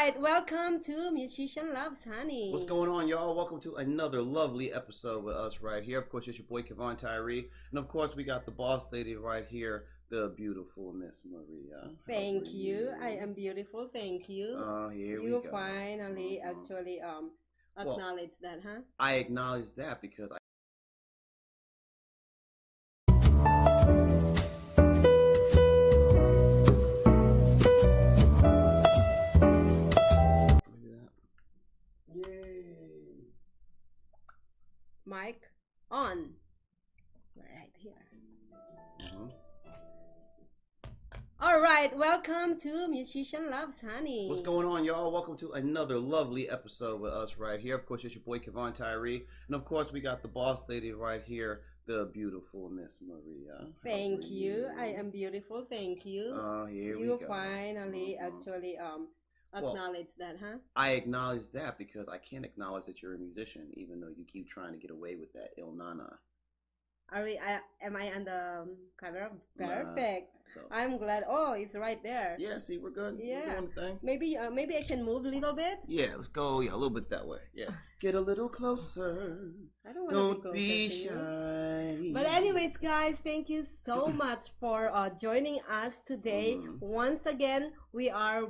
right, welcome to Musician Loves Honey. What's going on, y'all? Welcome to another lovely episode with us right here. Of course, it's your boy Kevon, Tyrre, and of course, we got the boss lady right here, the beautiful Miss Maria. Thank you. I am beautiful. Thank you. Here we go. You finally actually acknowledge that, huh? I acknowledge that because I. Mic on. Right here. All right, welcome to Musician Loves Honey. What's going on, y'all? Welcome to another lovely episode with us right here. Of course, it's your boy Kevon, Tyrre, and of course, we got the boss lady right here, the beautiful Miss Maria. Thank you. I am beautiful. Thank you. Here we go. You finally actually acknowledge that, huh? I acknowledge that because I can't acknowledge that you're a musician, even though you keep trying to get away with that Il Nana. Am I on the camera? Perfect. So I'm glad. Oh, it's right there. yeah, see, we're good. Yeah. We're doing the thing. Maybe I can move a little bit. Yeah, let's go. Yeah, a little bit that way. Yeah. Get a little closer. I don't be shy. But anyways, guys, thank you so much for joining us today. Once again, we are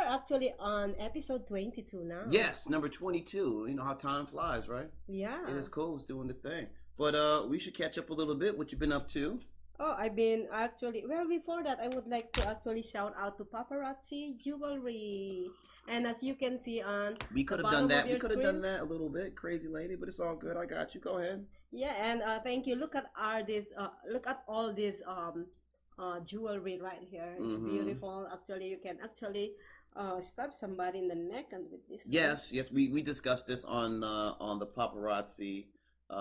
actually on episode 22 now. Yes, number 22. You know how time flies, right? Yeah. It is cool. It's doing the thing. But we should catch up a little bit. What you been up to? Oh, I've been actually, well, before that, I would like to actually shout out to Paparazzi Jewelry. And as you can see on We could have done that. We could have done that a little bit, crazy lady, but it's all good. I got you. Go ahead. Yeah, and thank you. Look at all this jewelry right here. It's beautiful. Actually, you can actually stab somebody in the neck and with this. Yes, we discussed this on the Paparazzi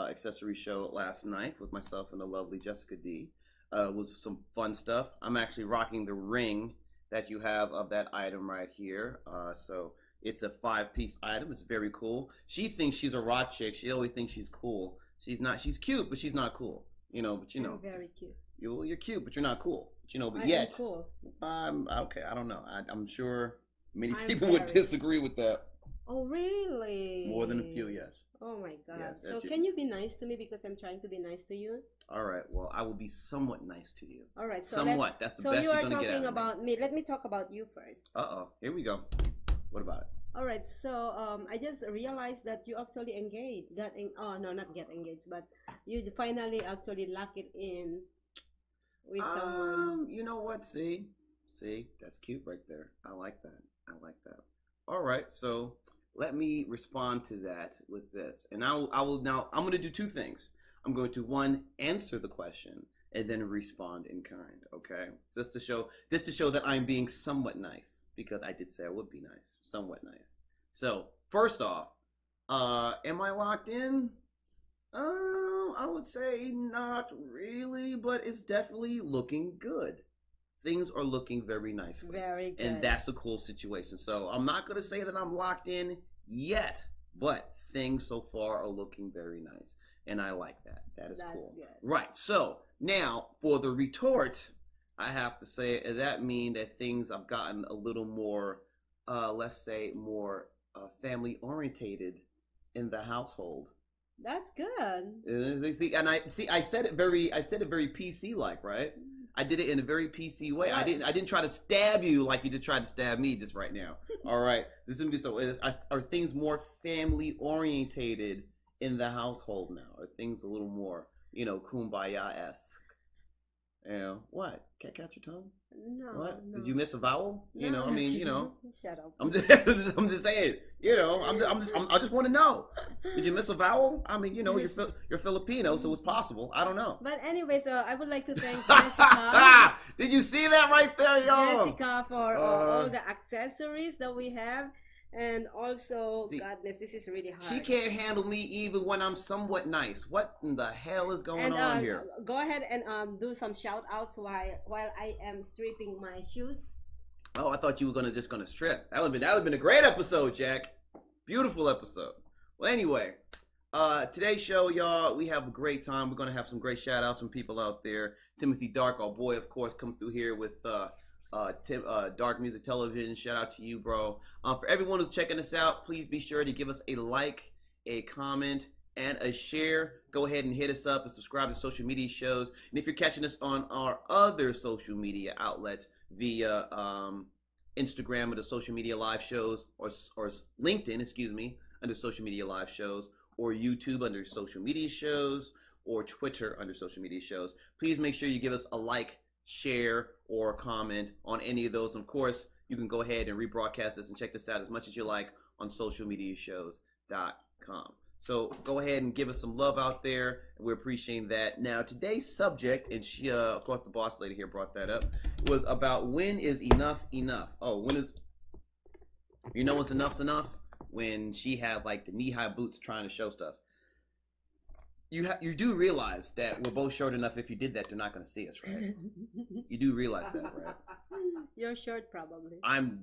accessory show last night with myself and the lovely Jessica D. It was some fun stuff. I'm actually rocking the ring that you have of that item right here. So it's a 5-piece item. It's very cool. She thinks she's a rock chick. She always thinks she's cool. She's not. She's cute, but she's not cool. But I'm very cute. You're cute, but you're not cool. But I yet, am cool. Okay. I don't know. I'm sure many people would disagree with that. Oh, really? More than a few, yes. Oh my God. Yes, so can you be nice to me because I'm trying to be nice to you? All right. Well, I will be somewhat nice to you. All right. So somewhat. That's the best you're going to get out of me. So you are talking about me. Let me talk about you first. Uh-oh. Here we go. What about it? All right. So I just realized that you actually engaged. Not get engaged, but you finally actually lock it in with someone. You know what? See, that's cute right there. I like that. All right. So let me respond to that with this, and I will now. I'm going to do two things. I'm going to, one, answer the question, and then respond in kind. Okay, just to show that I'm being somewhat nice, because I did say I would be nice, somewhat nice. So first off, am I locked in? I would say not really, but it's definitely looking good. Things are looking very nicely. Very good. And that's a cool situation. So I'm not going to say that I'm locked in yet, but things so far are looking very nice. And I like that. That's cool. Good. Right. So now for the retort, I have to say that means that things have gotten a little more, let's say, more family orientated in the household. That's good. I said it very PC like, right? I did it in a very PC way. Right. I didn't try to stab you like you just tried to stab me just right now. All right. This is gonna be so. Are things more family orientated in the household now? Are things a little more, kumbaya-esque? What? Can't catch your tongue? No. What? No. Did you miss a vowel? No. Shut up. I'm just saying. I just want to know. Did you miss a vowel? I mean, you're Filipino, so it's possible. I don't know. But anyway, so I would like to thank Jessica. Did you see that right there, y'all? Jessica for all the accessories that we have. And also, goodness, this is really hard. She can't handle me even when I'm somewhat nice. What in the hell is going on here? Go ahead and do some shout outs while I am stripping my shoes. Oh, I thought you were just gonna strip. That would have been a great episode, Jack. Beautiful episode. Well, anyway, today's show, y'all, we have a great time. We're gonna have some great shout outs from people out there. Timothy Dark, our boy, of course, come through here with Dark Music Television. Shout out to you, bro. For everyone who's checking us out, please be sure to give us a like, a comment, and a share. Go ahead and hit us up and subscribe to social media shows. And if you're catching us on our other social media outlets via Instagram or the social media live shows, or LinkedIn, excuse me, under social media live shows, or YouTube under social media shows, or Twitter under social media shows, please make sure you give us a like, share, or comment on any of those. And of course, you can go ahead and rebroadcast this and check this out as much as you like on socialmediashows.com. So go ahead and give us some love out there, and we're appreciating that. Now, today's subject, and she, of course, the boss lady here brought that up, was about when is enough enough. Oh, when is, you know when's enough's enough? When she had like the knee-high boots trying to show stuff. You do realize that we're both short enough. If you did that, they're not going to see us, right? You do realize that, right? You're short, probably. I'm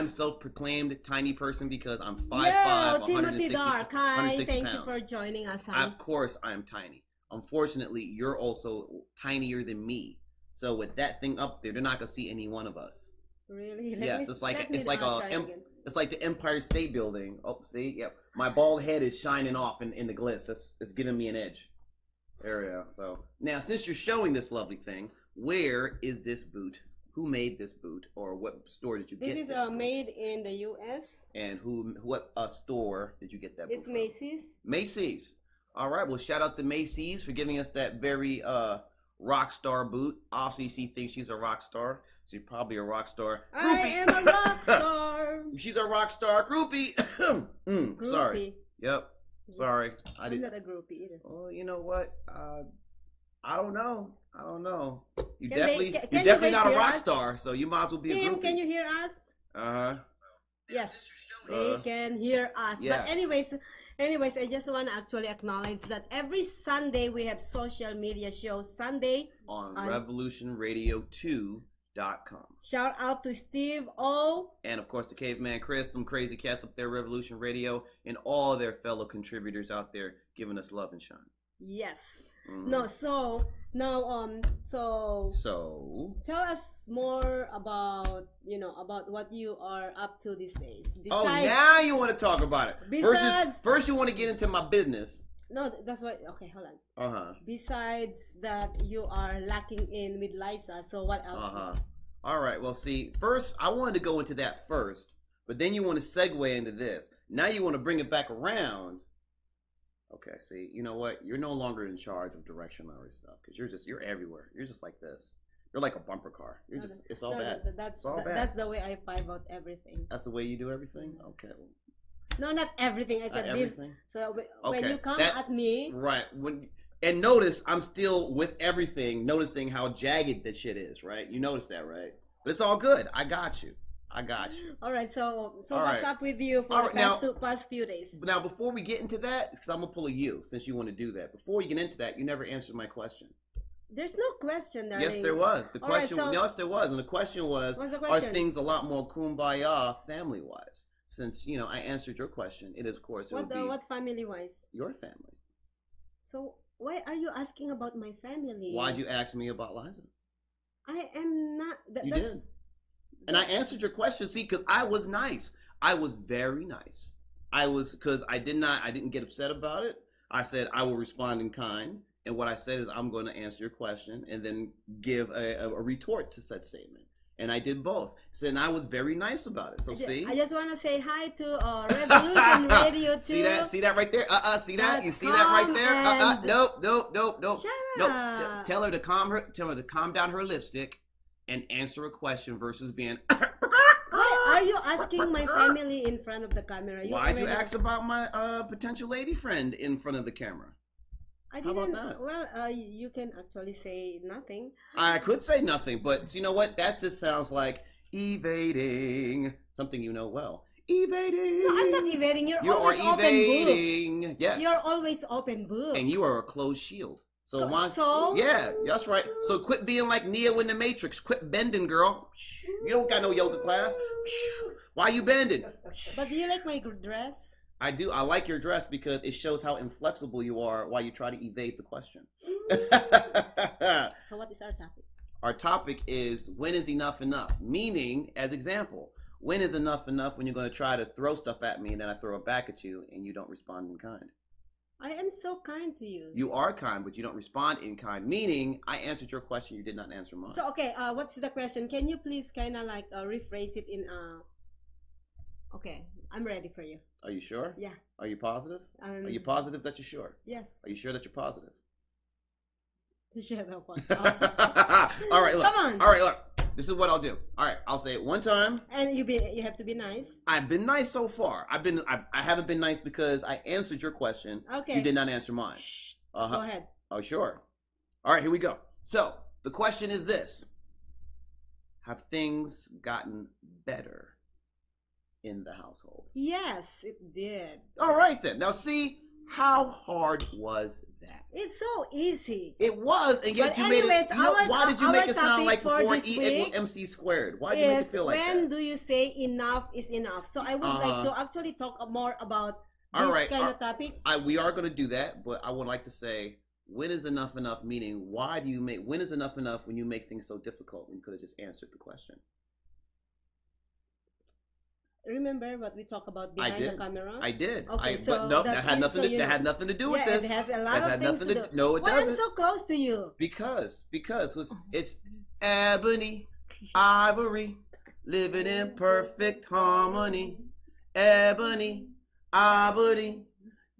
self-proclaimed tiny person because I'm 5'5", 160 Dark. Hi, 160 thank pounds. you for joining us. Of course, I am tiny. Unfortunately, you're also tinier than me. So with that thing up there, they're not going to see any one of us. Really? Yes, it's like the Empire State Building. Oh, see, yep. My bald head is shining off in the glitz. It's giving me an edge. There we go. So now, since you're showing this lovely thing, where is this boot? Who made this boot, or what store did you get this? This is made in the U.S. And what store did you get that boot It's from? Macy's. Macy's. All right. Well, shout out to Macy's for giving us that very rock star boot. Obviously, she thinks she's a rock star. She's probably a rock star. Groupie. I am a rock star. She's a rock star groupie. Groupie. Sorry. Yep. Sorry. I'm not a groupie either. Well, you know what? I don't know. You're Can definitely you not a hear rock us? star, so you might as well be a Tim, groupie. can you hear us? Yes, they can hear us. Yes. But anyways, I just want to actually acknowledge that every Sunday we have social media shows. Sunday on revolutionradio2.com. Shout out to Steve O. And of course the Caveman Chris, them crazy cats up there, Revolution Radio, and all their fellow contributors out there giving us love and shine. Yes. Mm-hmm. No, so now so tell us more about what you are up to these days. Besides, now you want to talk about it. Besides, first you want to get into my business. No, that's what. Okay, hold on. Besides that, you are lacking in with Liza. So what else? All right. Well, see, first I wanted to go into that first, but then you want to segue into this. Now you want to bring it back around. Okay. See, you know what? You're no longer in charge of directionary stuff because you're everywhere. You're just like this. You're like a bumper car. It's all bad. That's all bad. That's the way I pivot everything. That's the way you do everything. Okay. No, not everything. I said everything. So when you come at me, right? And notice I'm still with everything, noticing how jagged that shit is. Right? You notice that, right? But it's all good. I got you. All right. So all what's right. up with you for the past few days? Now, before we get into that, because I'm gonna pull a you since you want to do that. Before you get into that, you never answered my question. There's no question, darling. Yes, there was. The question. Right, yes, there was, and the question was: what's the question? Are things a lot more kumbaya family-wise? Since I answered your question, it is, of course. What family-wise? Your family. So why are you asking about my family? Why'd you ask me about Liza? I am not. You did. And I answered your question. See, because I was nice. I was very nice. Because I didn't get upset about it. I said I will respond in kind. And what I said is I'm going to answer your question and then give a retort to said statement. And I did both. So, and I was very nice about it. So see? I just want to say hi to Revolution Radio 2. See that right there? See that? You see that right there? Nope. Shut up. Tell her to calm down her lipstick and answer a question versus being Why are you asking my family in front of the camera? Why'd you ask about my potential lady friend in front of the camera? I didn't. How about that? Well, you can actually say nothing. I could say nothing, but you know what? That just sounds like evading something you know well. Evading. No, I'm not evading. You're always evading. Open book. Yes. You're always open book. And you are a closed shield. So yeah, that's right. So quit being like Neo in the Matrix. Quit bending, girl. You don't got no yoga class. Why you bending? But do you like my dress? I do. I like your dress because it shows how inflexible you are while you try to evade the question. So what is our topic? Our topic is when is enough enough? Meaning, as example, when is enough enough when you're going to try to throw stuff at me and then I throw it back at you and you don't respond in kind? I am so kind to you. You are kind, but you don't respond in kind. Meaning, I answered your question, you did not answer mine. So okay, what's the question? Can you please kind of like rephrase it in Okay, I'm ready for you. Are you sure? Yeah. Are you positive? Are you positive that you're sure? Yes. Are you sure that you're positive? Shut up. All right, look. Come on. All right, look. This is what I'll do. All right, I'll say it one time. And you have to be nice. I've been nice so far. I haven't been nice because I answered your question. Okay. You did not answer mine. Shh. Go ahead. Oh, sure. All right, here we go. So the question is this: have things gotten better in the household? Yes, it did. All right then. Now see, how hard was that? It's so easy. It was, and yet but you anyways, made it. Why did you make it sound like before E = MC squared? Why did you make it feel like that? When do you say enough is enough? So I would like to actually talk more about this kind of topic. We are going to do that, but I would like to say, when is enough enough? Meaning, why do you make? When is enough enough when you make things so difficult? When you could have just answered the question. Remember what we talked about behind the camera? I did. Okay, but no, that had nothing. That had nothing to do with this. It has a lot of things to do. No, it doesn't. Why I'm so close to you? Because it's ebony, ivory, living in perfect harmony. Ebony, ivory,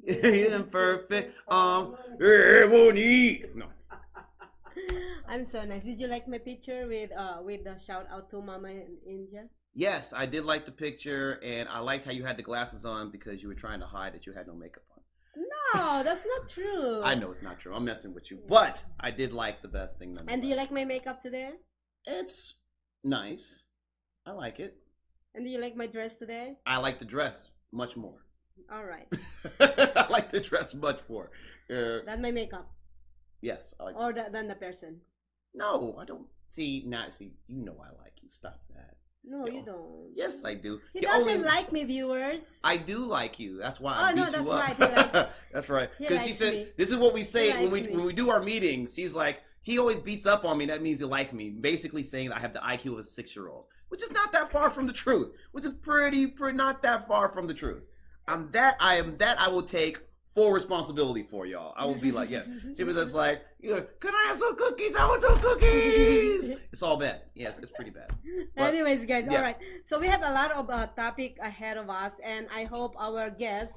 in perfect ebony. No. I'm so nice. Did you like my picture with the shout out to Mama in India? Yes, I did like the picture, and I liked how you had the glasses on because you were trying to hide that you had no makeup on. No, that's not true. I know it's not true. I'm messing with you, but I did like the best thing. And do you like my makeup today? It's nice. I like it. And do you like my dress today? I like the dress much more. All right. I like the dress much more. Than my makeup. Yes, I like. Or than the person. No, I don't. See, now, see, you know I like you. Stop that. No, you don't. Yes, I do. He doesn't like me, viewers. I do like you. That's why I beat you up. Right. He likes, that's right. Because she said, me. this is what we say when we do our meetings. She's like, he always beats up on me. That means he likes me. Basically saying that I have the IQ of a 6-year-old, which is not that far from the truth. Which is pretty not that far from the truth. I will take full responsibility for, y'all. I will be like, yeah. She was just like, can I have some cookies? I want some cookies. It's all bad. Yes, it's pretty bad. But, anyways, guys, all right. So we have a lot of topic ahead of us, and I hope our guest,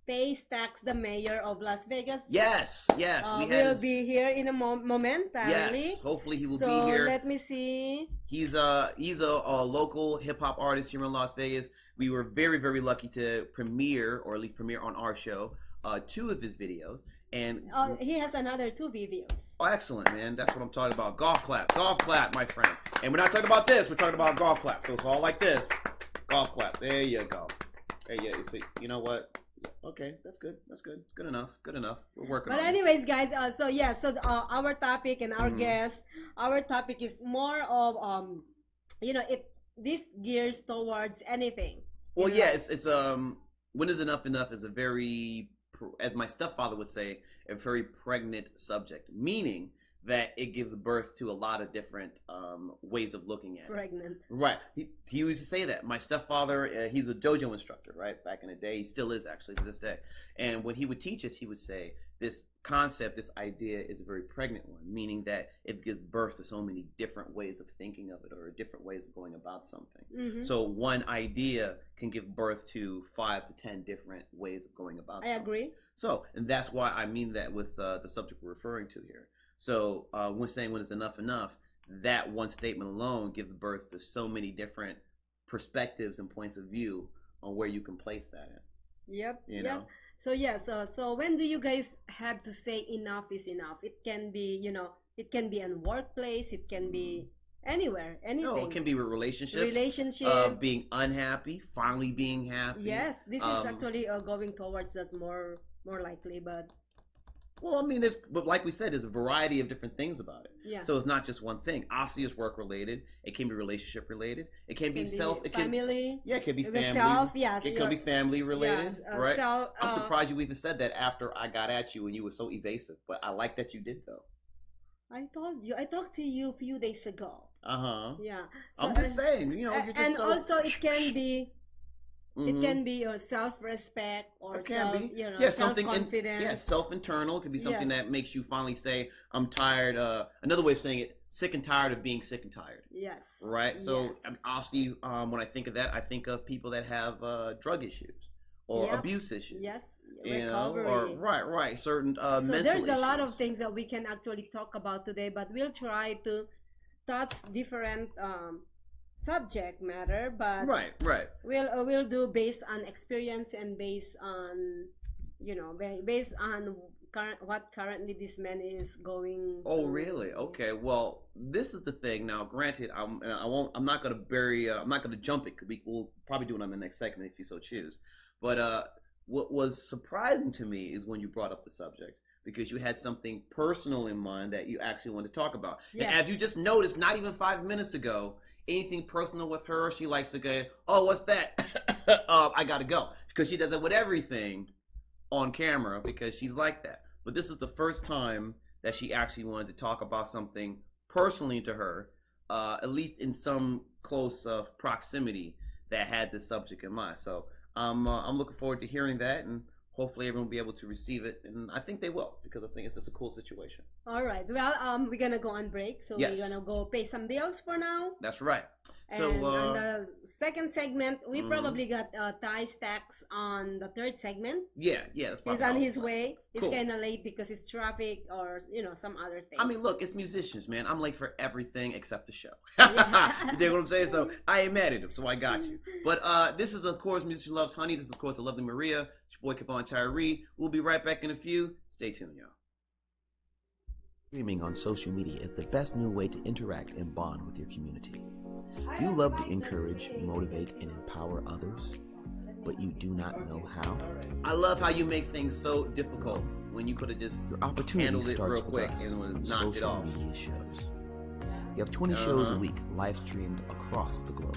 Tay Stackz The Mayor of Las Vegas. Yes. Will be here in a momentarily. Yes, hopefully he will be here. So let me see. He's a local hip hop artist here in Las Vegas. We were very, very lucky to premiere, or at least premiere on our show, 2 of his videos, and he has another 2 videos. Oh, excellent, man! That's what I'm talking about. Golf clap, my friend. And we're not talking about this. We're talking about golf clap. So it's all like this. Golf clap. There you go. Hey, yeah. You see, you know what? Okay, that's good. That's good. Good enough. Good enough. We're working. But anyways, guys. So our topic and our guest. Our topic is more of this gears towards anything. Well, yeah. It's when is enough is a very, as my stepfather would say, a very pregnant subject, meaning that it gives birth to a lot of different ways of looking at it. Pregnant. Right. He used to say that. My stepfather, he's a dojo instructor, right? Back in the day. He still is, actually, to this day. And when he would teach us, he would say, this concept, this idea is a very pregnant one, meaning that it gives birth to so many different ways of thinking of it or different ways of going about something. Mm-hmm. So one idea can give birth to 5 to 10 different ways of going about something. I agree. So, and that's why I mean that with the subject we're referring to here. So when saying when it's enough, that one statement alone gives birth to so many different perspectives and points of view on where you can place that in. Yep. You know? So so when do you guys have to say enough is enough? It can be, it can be in workplace, it can be anywhere, anything. No, it can be with relationships. Being unhappy, finally being happy. Yes, this is actually going towards that more likely, but. Well, I mean, but like we said, there's a variety of different things about it. Yeah. So it's not just one thing. Obviously, it's work related. It can be relationship related. It can be family. Yeah, it can be family. It can be family related, right? I'm surprised you even said that after I got at you and you were so evasive. But I like that you did, though. I told you. I talked to you a few days ago. Yeah. So, I'm just saying, you know, you're just and so. also it can be. It can be your self-respect or It can be. you know, Yeah, something self-confidence. yeah, self-internal. It could be something Yes. that makes you finally say, "I'm tired." Another way of saying it, sick and tired of being sick and tired. Yes. Right. So Yes. obviously, when I think of that, I think of people that have drug issues or Yep. abuse issues. Yes. You know, Recovery. or right, certain So mental there's a issues. lot of things that we can actually talk about today, but we'll try to touch different subject matter. But Right. we'll do based on experience and based on based on what currently this man is going. Oh, really? Okay. Well, this is the thing. Now, granted, I'm not gonna bury. I'm not gonna jump it. We'll probably do it on the next segment if you so choose. But what was surprising to me is when you brought up the subject, because you had something personal in mind that you actually wanted to talk about. Yes. And as you just noticed, not even 5 minutes ago, anything personal with her, she likes to go, "Oh, what's that?" I gotta go, because she does it with everything on camera, because she's like that. But this is the first time that she actually wanted to talk about something personally to her, at least in some close proximity that had this subject in mind. So I'm looking forward to hearing that, and hopefully everyone will be able to receive it, and I think they will, because I think it's just a cool situation. All right. Well, we're gonna go on break, so Yes. we're gonna go pay some bills for now. That's right. And So on the second segment, we probably got Tay Stackz on the third segment. yeah, that's probably He's on how his it's way. He's Cool. kind of late because it's traffic or some other things. I mean, look, it's musicians, man. I'm late for everything except the show. Yeah. You dig what I'm saying? So I ain't mad at him, so I got you. But this is, of course, Musician Loves Honey. This is, of course, the lovely Maria. It's your boy, Kevon Tyrre. We'll be right back in a few. Stay tuned, y'all. Streaming on social media is the best new way to interact and bond with your community. Do you love to encourage, motivate, and empower others, but you do not know how? I love how you make things so difficult when you could have just Your opportunity handled it starts real quick with us and would on have knocked it social off. media shows. You have 20 shows a week live streamed across the globe.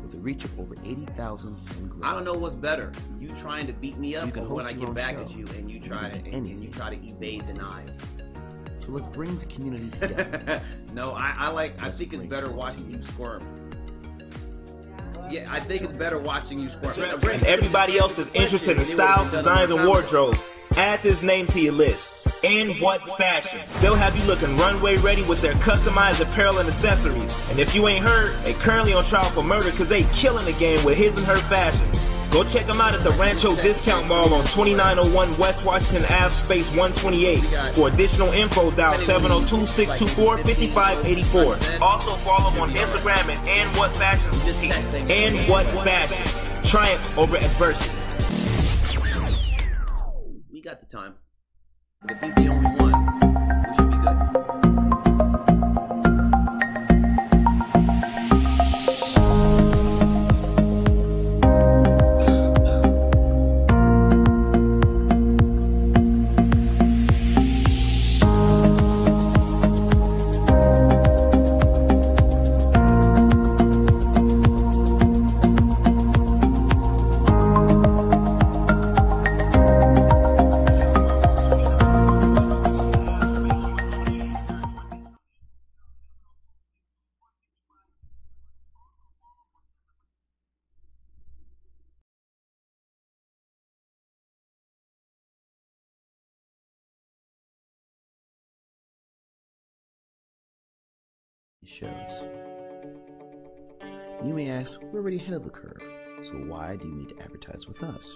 With a reach of over 80,000 and growing. I don't know what's better. You trying to beat me You up, can or when host I your get own back show. at you and you You try can to do and you anything. try to evade the knives. So let's bring the community together. No, I think it's better watching you squirm. Yeah, I think it's better watching you squirm. And everybody else is interested in styles, designs, and wardrobe. Add this name to your list. In What Fashion. They'll have you looking runway ready with their customized apparel and accessories. And if you ain't heard, they currently on trial for murder because they killing the game with his and her fashion. Go check them out at the Rancho Discount Mall on 2901 West Washington Ave, space 128. For additional info, dial 702-624-5584. Also follow them on Instagram at In What Fashion. In What Fashion. Triumph over adversity. We got the time. But if he's the only one, we should be good. Shows. You may ask, we're already ahead of the curve, so why do you need to advertise with us?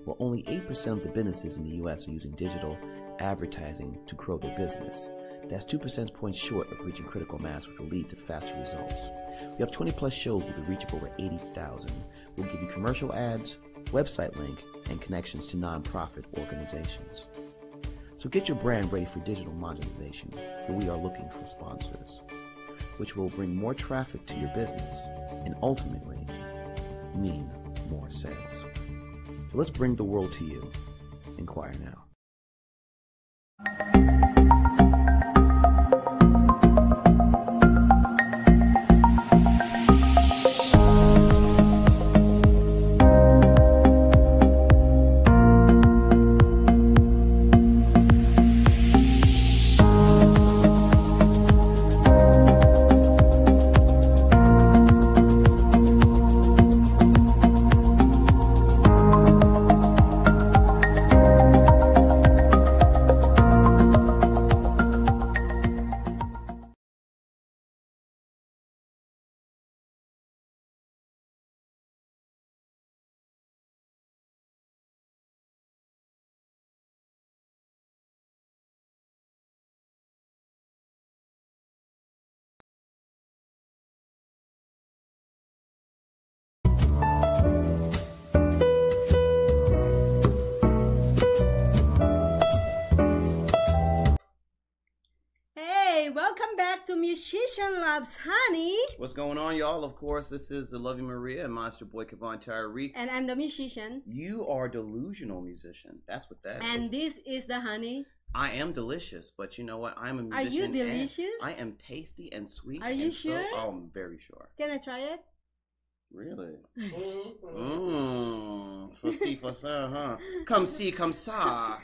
Well, only 8% of the businesses in the US are using digital advertising to grow their business. That's 2 percentage points short of reaching critical mass, which will lead to faster results. We have 20 plus shows with a reach of over 80,000. We'll give you commercial ads, website link, and connections to nonprofit organizations. So get your brand ready for digital monetization, for we are looking for sponsors, which will bring more traffic to your business and ultimately mean more sales. So let's bring the world to you. Inquire now. back to Musician Loves Honey. What's going on, y'all? Of course, this is the Loving Maria and Monster Boy Kevon Tyrre. And I'm the musician. You are delusional musician. That's what that is. And this is the honey. I am delicious, but you know what? I'm a musician. Are you delicious? I am tasty and sweet. Are you sure? So, I'm very sure. Can I try it? Really? For see, for ça, huh? Come see, come sa.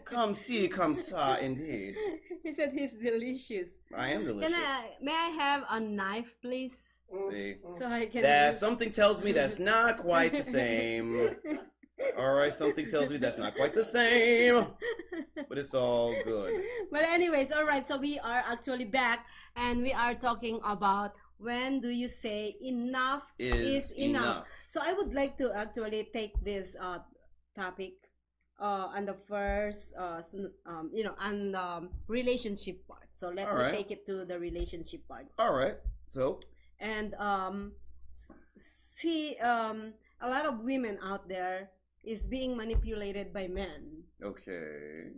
Come see, come sa, indeed. He said he's delicious. I am delicious. May I have a knife, please? See? So I can... Something tells me that's not quite the same. Alright, something tells me that's not quite the same. But it's all good. But anyways, alright, so we are actually back and we are talking about when do you say enough is enough. So I would like to actually take this topic on the first, on the relationship part. So let me take it to the relationship part. Alright, so. And see, a lot of women out there is being manipulated by men. Okay.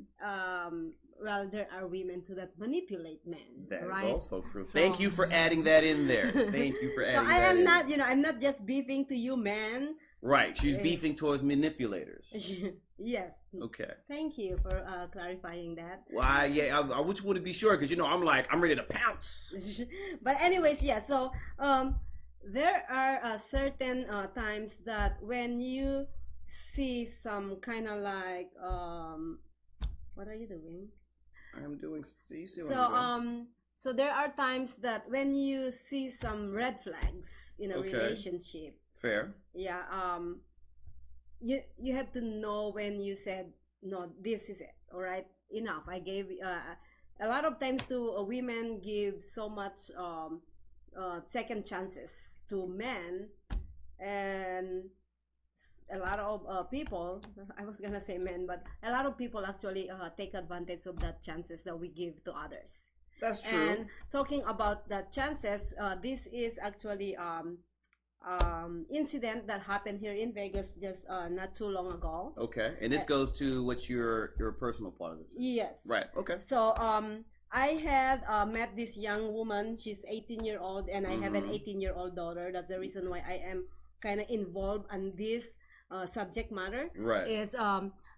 Well, there are women too that manipulate men. That right? is also true. So, thank you for adding that in there. Thank you for adding that in. So I am not, I'm not just beefing to you, man. Right. She's beefing towards manipulators. Yes. Okay. Thank you for clarifying that. Well, yeah, I just want to be sure because I'm ready to pounce. But anyways, yeah. So there are certain times that when you see some kind of like what are you doing? I'm doing. So you see what I'm doing? So there are times that when you see some red flags in a relationship. Fair. Yeah. You have to know when you said no. This is it. All right. Enough. I gave. A lot of times to women give so much second chances to men, and a lot of people, I was gonna say men, but a lot of people actually take advantage of that chances that we give to others. That's true. And talking about the chances, this is actually incident that happened here in Vegas just not too long ago. Okay, and this goes to what your personal part of this. Yes. Right. Okay. So I had met this young woman. She's 18-year-old, and I have an 18-year-old daughter. That's the reason why I am kind of involved in this subject matter. Right. Is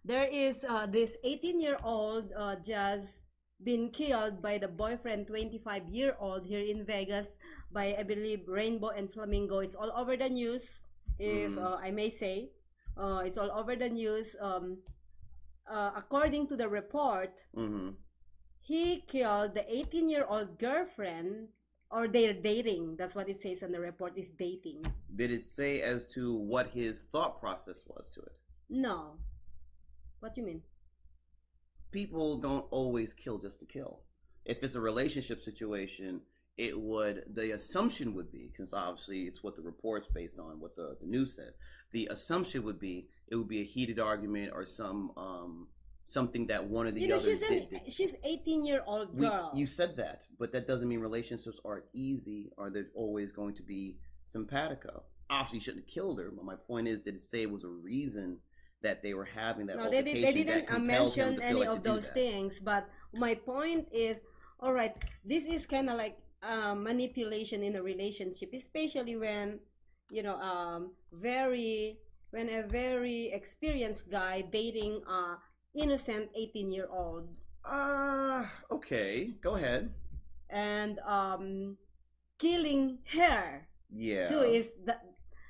there is this 18-year-old just been killed by the boyfriend 25-year-old here in Vegas by, I believe, Rainbow and Flamingo. It's all over the news, if I may say. It's all over the news. According to the report, he killed the 18-year-old girlfriend, or they're dating. That's what it says on the report, is dating. Did it say as to what his thought process was to it? No. What do you mean? People don't always kill just to kill. If it's a relationship situation, the assumption would be, because obviously it's what the report's based on, what the news said, the assumption would be it would be a heated argument or something that one of the others did. She's 18-year-old girl. You said that, but that doesn't mean relationships are easy or they're always going to be simpatico. Obviously, you shouldn't have killed her, but my point is, did it say it was a reason that they were having that altercation? They didn't mention any of those things, but my point is, all right, this is kind of like manipulation in a relationship, especially when, when a very experienced guy dating innocent 18-year-old. Okay, go ahead. And killing her. Yeah. Too is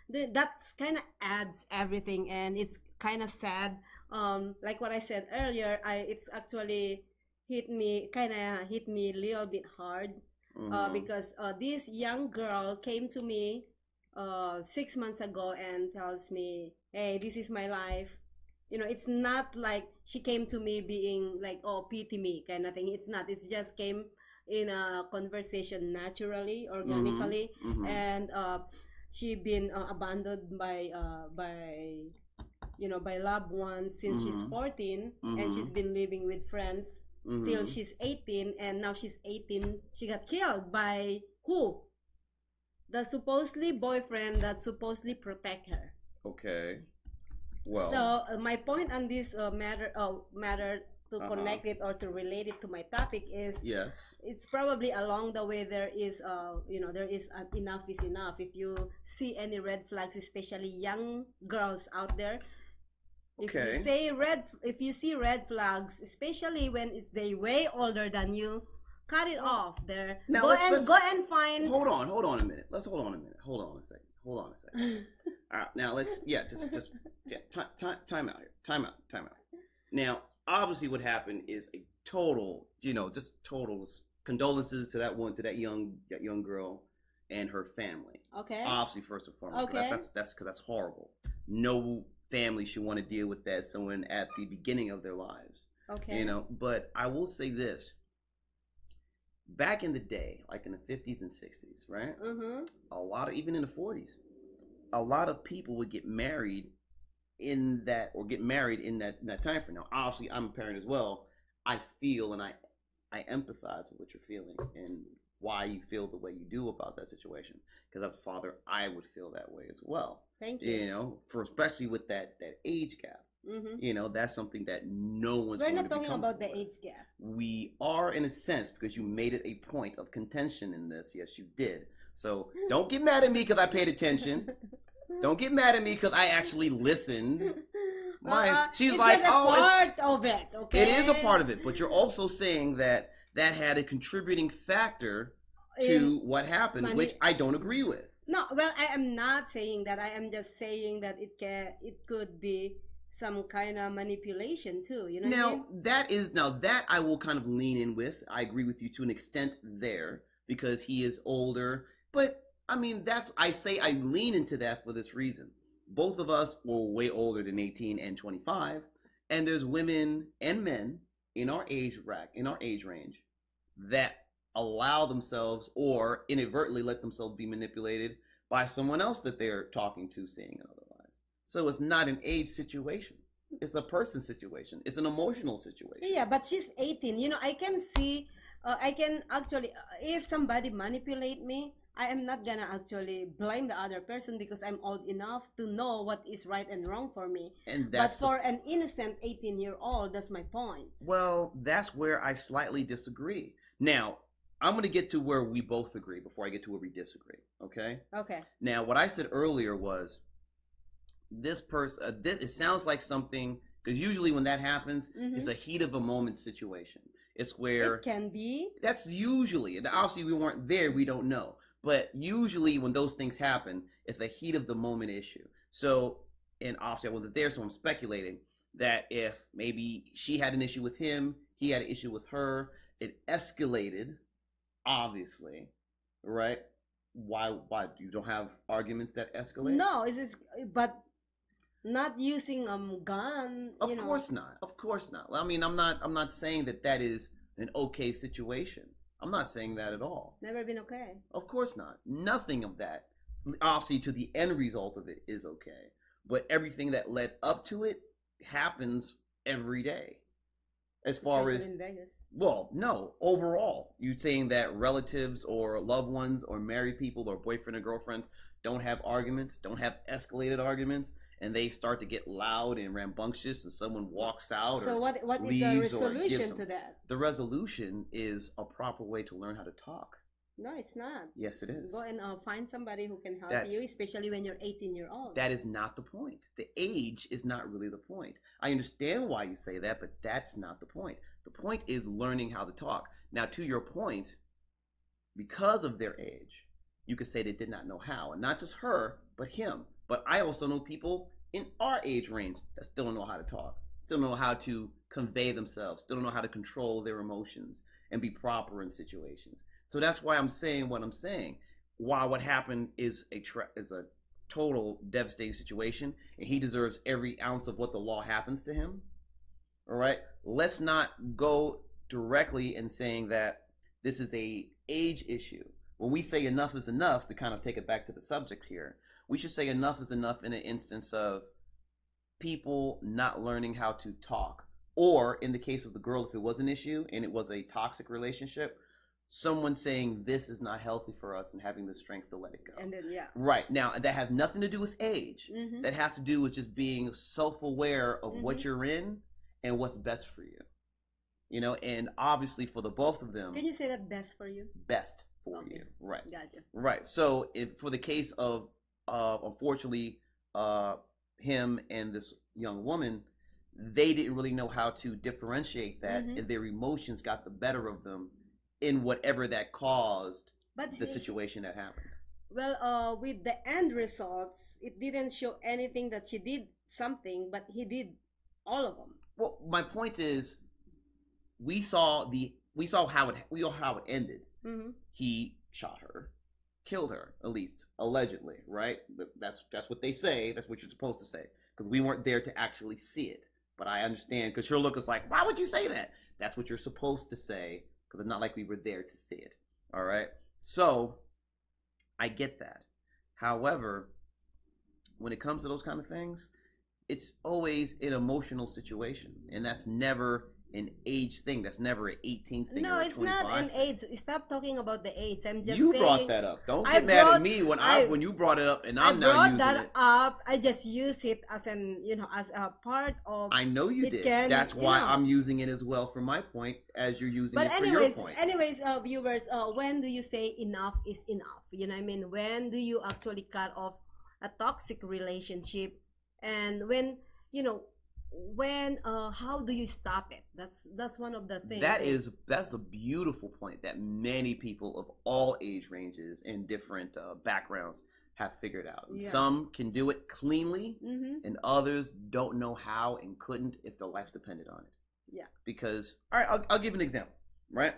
that's kind of adds everything, and it's kind of sad. Like what I said earlier, it's actually hit me a little bit hard, because this young girl came to me 6 months ago and tells me, "Hey, this is my life." It's not like she came to me being like, "Oh, pity me," kind of thing. It's not. It's just came in a conversation naturally, organically, and she been abandoned by loved ones since she's 14, and she's been living with friends till she's 18, and now she's 18. She got killed by who? The supposedly boyfriend that supposedly protect her. Okay. Well, so my point on this matter to connect it or to relate it to my topic is Yes. it's probably along the way there is there is enough is enough. If you see any red flags, especially young girls out there, Okay. if you see red flags, especially when it's they way older than you, cut it off there. Now Go let's and find. hold on a minute. Let's hold on a minute. Hold on a second. All right, now let's time out here. Time out. Now, obviously, what happened is a total, just total condolences to that young girl and her family. Okay. Obviously, first and foremost, Okay. that's because that's horrible. No family should want to deal with that. Someone at the beginning of their lives. Okay. But I will say this. Back in the day, like in the 50s and 60s, right? Mm-hmm. A lot of, even in the 40s, a lot of people would get married in that time frame. Now, obviously, I'm a parent as well. I feel and I empathize with what you're feeling and why you feel the way you do about that situation. Because as a father, I would feel that way as well. Thank you. For especially with that age gap. Mm-hmm. That's something that no one's We're going not to be talking about the comfortable with. age gap. We are, in a sense, because you made it a point of contention in this. Yes, you did. So don't get mad at me because I paid attention. Don't get mad at me because I actually listened. She's it's like, just a part of it. Okay. It is a part of it, but you're also saying that had a contributing factor to what happened, which I don't agree with. No, well, I am not saying that. I am just saying that it could be some kind of manipulation too. You know. Now what I mean? that I will kind of lean in with. I agree with you to an extent there because he is older, but I mean I lean into that for this reason. Both of us were way older than 18 and 25, and there's women and men in our age range that allow themselves or inadvertently let themselves be manipulated by someone else that they're talking to, seeing, and otherwise. So it's not an age situation. It's a person situation. It's an emotional situation. Yeah, but she's 18. I can see, I can actually, if somebody manipulate me, I am not gonna actually blame the other person because I'm old enough to know what is right and wrong for me. But for an innocent 18-year-old, that's my point. Well, that's where I slightly disagree. Now, I'm going to get to where we both agree before I get to where we disagree. Okay? Okay. Now, what I said earlier was this person, it sounds like something, because usually when that happens, it's a heat of a moment situation. It's where it can be. That's usually, and obviously we weren't there, we don't know. But usually when those things happen, it's a heat of the moment issue. So, and obviously I wasn't there, so I'm speculating that if maybe she had an issue with him, he had an issue with her, it escalated, obviously, right? Why you don't have arguments that escalate? No, but not using gun. Of course not. Of course not. I mean, I'm not saying that is an okay situation. I'm not saying that at all. Never been okay. Of course not. Nothing of that, obviously, to the end result of it is okay. But everything that led up to it happens every day. As far Especially as in Vegas. Well, no, overall, you're saying that relatives or loved ones or married people or boyfriend or girlfriends don't have arguments, don't have escalated arguments, and they start to get loud and rambunctious and someone walks out so or what is the leaves or resolution gives to them. that? The resolution is a proper way to learn how to talk. No, it's not. Yes, it is. Go and find somebody who can help That's- you, especially when you're 18-year-old. That is not the point. The age is not really the point. I understand why you say that, but that's not the point. The point is learning how to talk. Now, to your point, because of their age, you could say they did not know how. And not just her, but him. But I also know people in our age range that still don't know how to talk, still don't know how to convey themselves, still don't know how to control their emotions and be proper in situations. So that's why I'm saying what I'm saying. While what happened is a total devastating situation, and he deserves every ounce of what the law happens to him. All right, let's not go directly in saying that this is a age issue. When we say enough is enough, to kind of take it back to the subject here, we should say enough is enough in an instance of people not learning how to talk. Or in the case of the girl, if it was an issue and it was a toxic relationship, someone saying this is not healthy for us and having the strength to let it go. And then, yeah. Right. Now, that has nothing to do with age. Mm-hmm. That has to do with just being self-aware of what you're in and what's best for you. You know, and obviously for the both of them, Can you say that best for you? best for Okay. you, right? Gotcha. Right. So, if for the case of, unfortunately, him and this young woman, they didn't really know how to differentiate that, Mhm. and their emotions got the better of them in whatever that caused But the it's, situation that happened. well, with the end results, it didn't show anything that she did something, but he did all of them. Well, my point is, we saw how it ended. Mm-hmm. He shot her, killed her, at least allegedly, right? That's what they say. That's what you're supposed to say, because we weren't there to actually see it. But I understand, because your look is like, why would you say that? That's what you're supposed to say, because it's not like we were there to see it. All right. So I get that. However, when it comes to those kind of things, it's always an emotional situation, and that's never an age thing. That's never an 18 thing. No, or a it's not 25 an thing. age. Stop talking about the age. I'm just You saying. brought that up. Don't I get mad brought- at me when when you brought it up, and I I'm now brought using that it. up. I just use it as as a part of. I know you it did. can, That's you why know. I'm using it as well for my point, as you're using But it for your anyways, point. viewers, when do you say enough is enough? You know what I mean? When do you actually cut off a toxic relationship? And when, how do you stop it? That's one of the things. That's a beautiful point that many people of all age ranges and different backgrounds have figured out. Yeah. Some can do it cleanly, Mm-hmm. and others don't know how and couldn't if their life depended on it. Yeah. Because, all right, I'll give an example, right?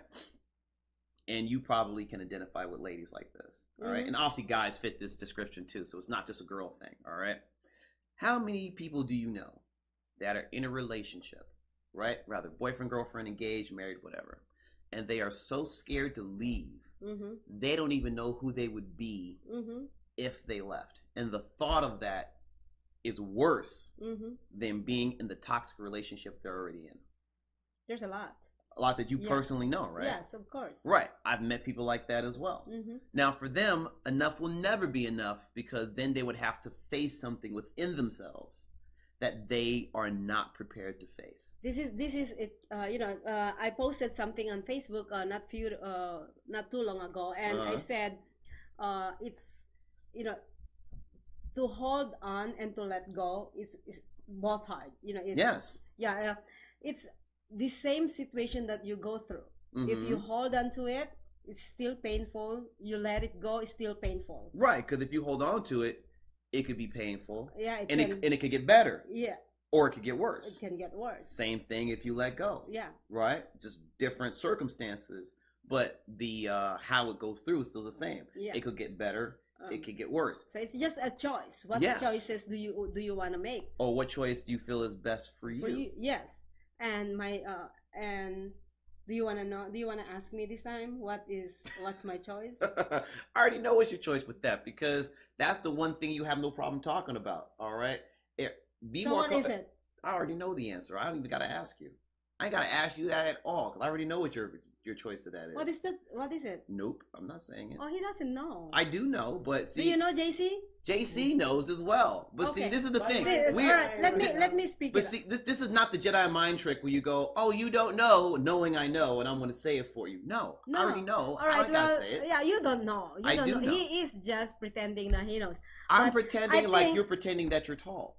And you probably can identify with ladies like this, all right? Mhm. And obviously guys fit this description too, so it's not just a girl thing, all right? How many people do you know that are in a relationship, right? Rather boyfriend, girlfriend, engaged, married, whatever, and they are so scared to leave, Mm-hmm. they don't even know who they would be Mm-hmm. if they left. And the thought of that is worse Mm-hmm. than being in the toxic relationship they're already in. There's a lot. A lot that you Yeah. personally know, right? Yes, of course. Right. I've met people like that as well. Mm-hmm. Now, for them, enough will never be enough, because then they would have to face something within themselves that they are not prepared to face. This is it. I posted something on Facebook not too long ago, and I Uh-huh. said, it's to hold on and to let go is both hard. It's, Yes. yeah, it's the same situation that you go through. If you Mhm. hold on to it, it's still painful. You let it go, it's still painful. Right, because if you hold on to it, it could be painful, Yeah, and it could get better, yeah, or it could get it worse. can get worse. Same thing if you let go. Yeah. Right, just different circumstances, but the how it goes through is still the same. Yeah. It could get better, Um, it could get worse. So it's just a choice. What Yes. choices do you want to make? Or what choice do you feel is best for you? For you, yes. And do you want to know? Do you want to ask me this time? What's my choice? I already know what's your choice with that, because that's the one thing you have no problem talking about. All right, be So more. what is it? I already know the answer. I don't even gotta ask you. I ain't gotta ask you that at all, because I already know what your choice to that is. What is that? What is it? Nope, I'm not saying it. Oh, he doesn't know. I do know, but see, Do you know JC? JC knows as well. But see, Okay. this is the thing. See, all right, let me speak. But it up. see, this is not the Jedi mind trick where you go, "Oh, you don't know," knowing I know, and I'm going to say it for you. No, No. I already know. All right, I gotta say it. yeah, you don't know. You I don't do know. know. He is just pretending that he knows. I'm But pretending I like think- you're pretending that you're tall.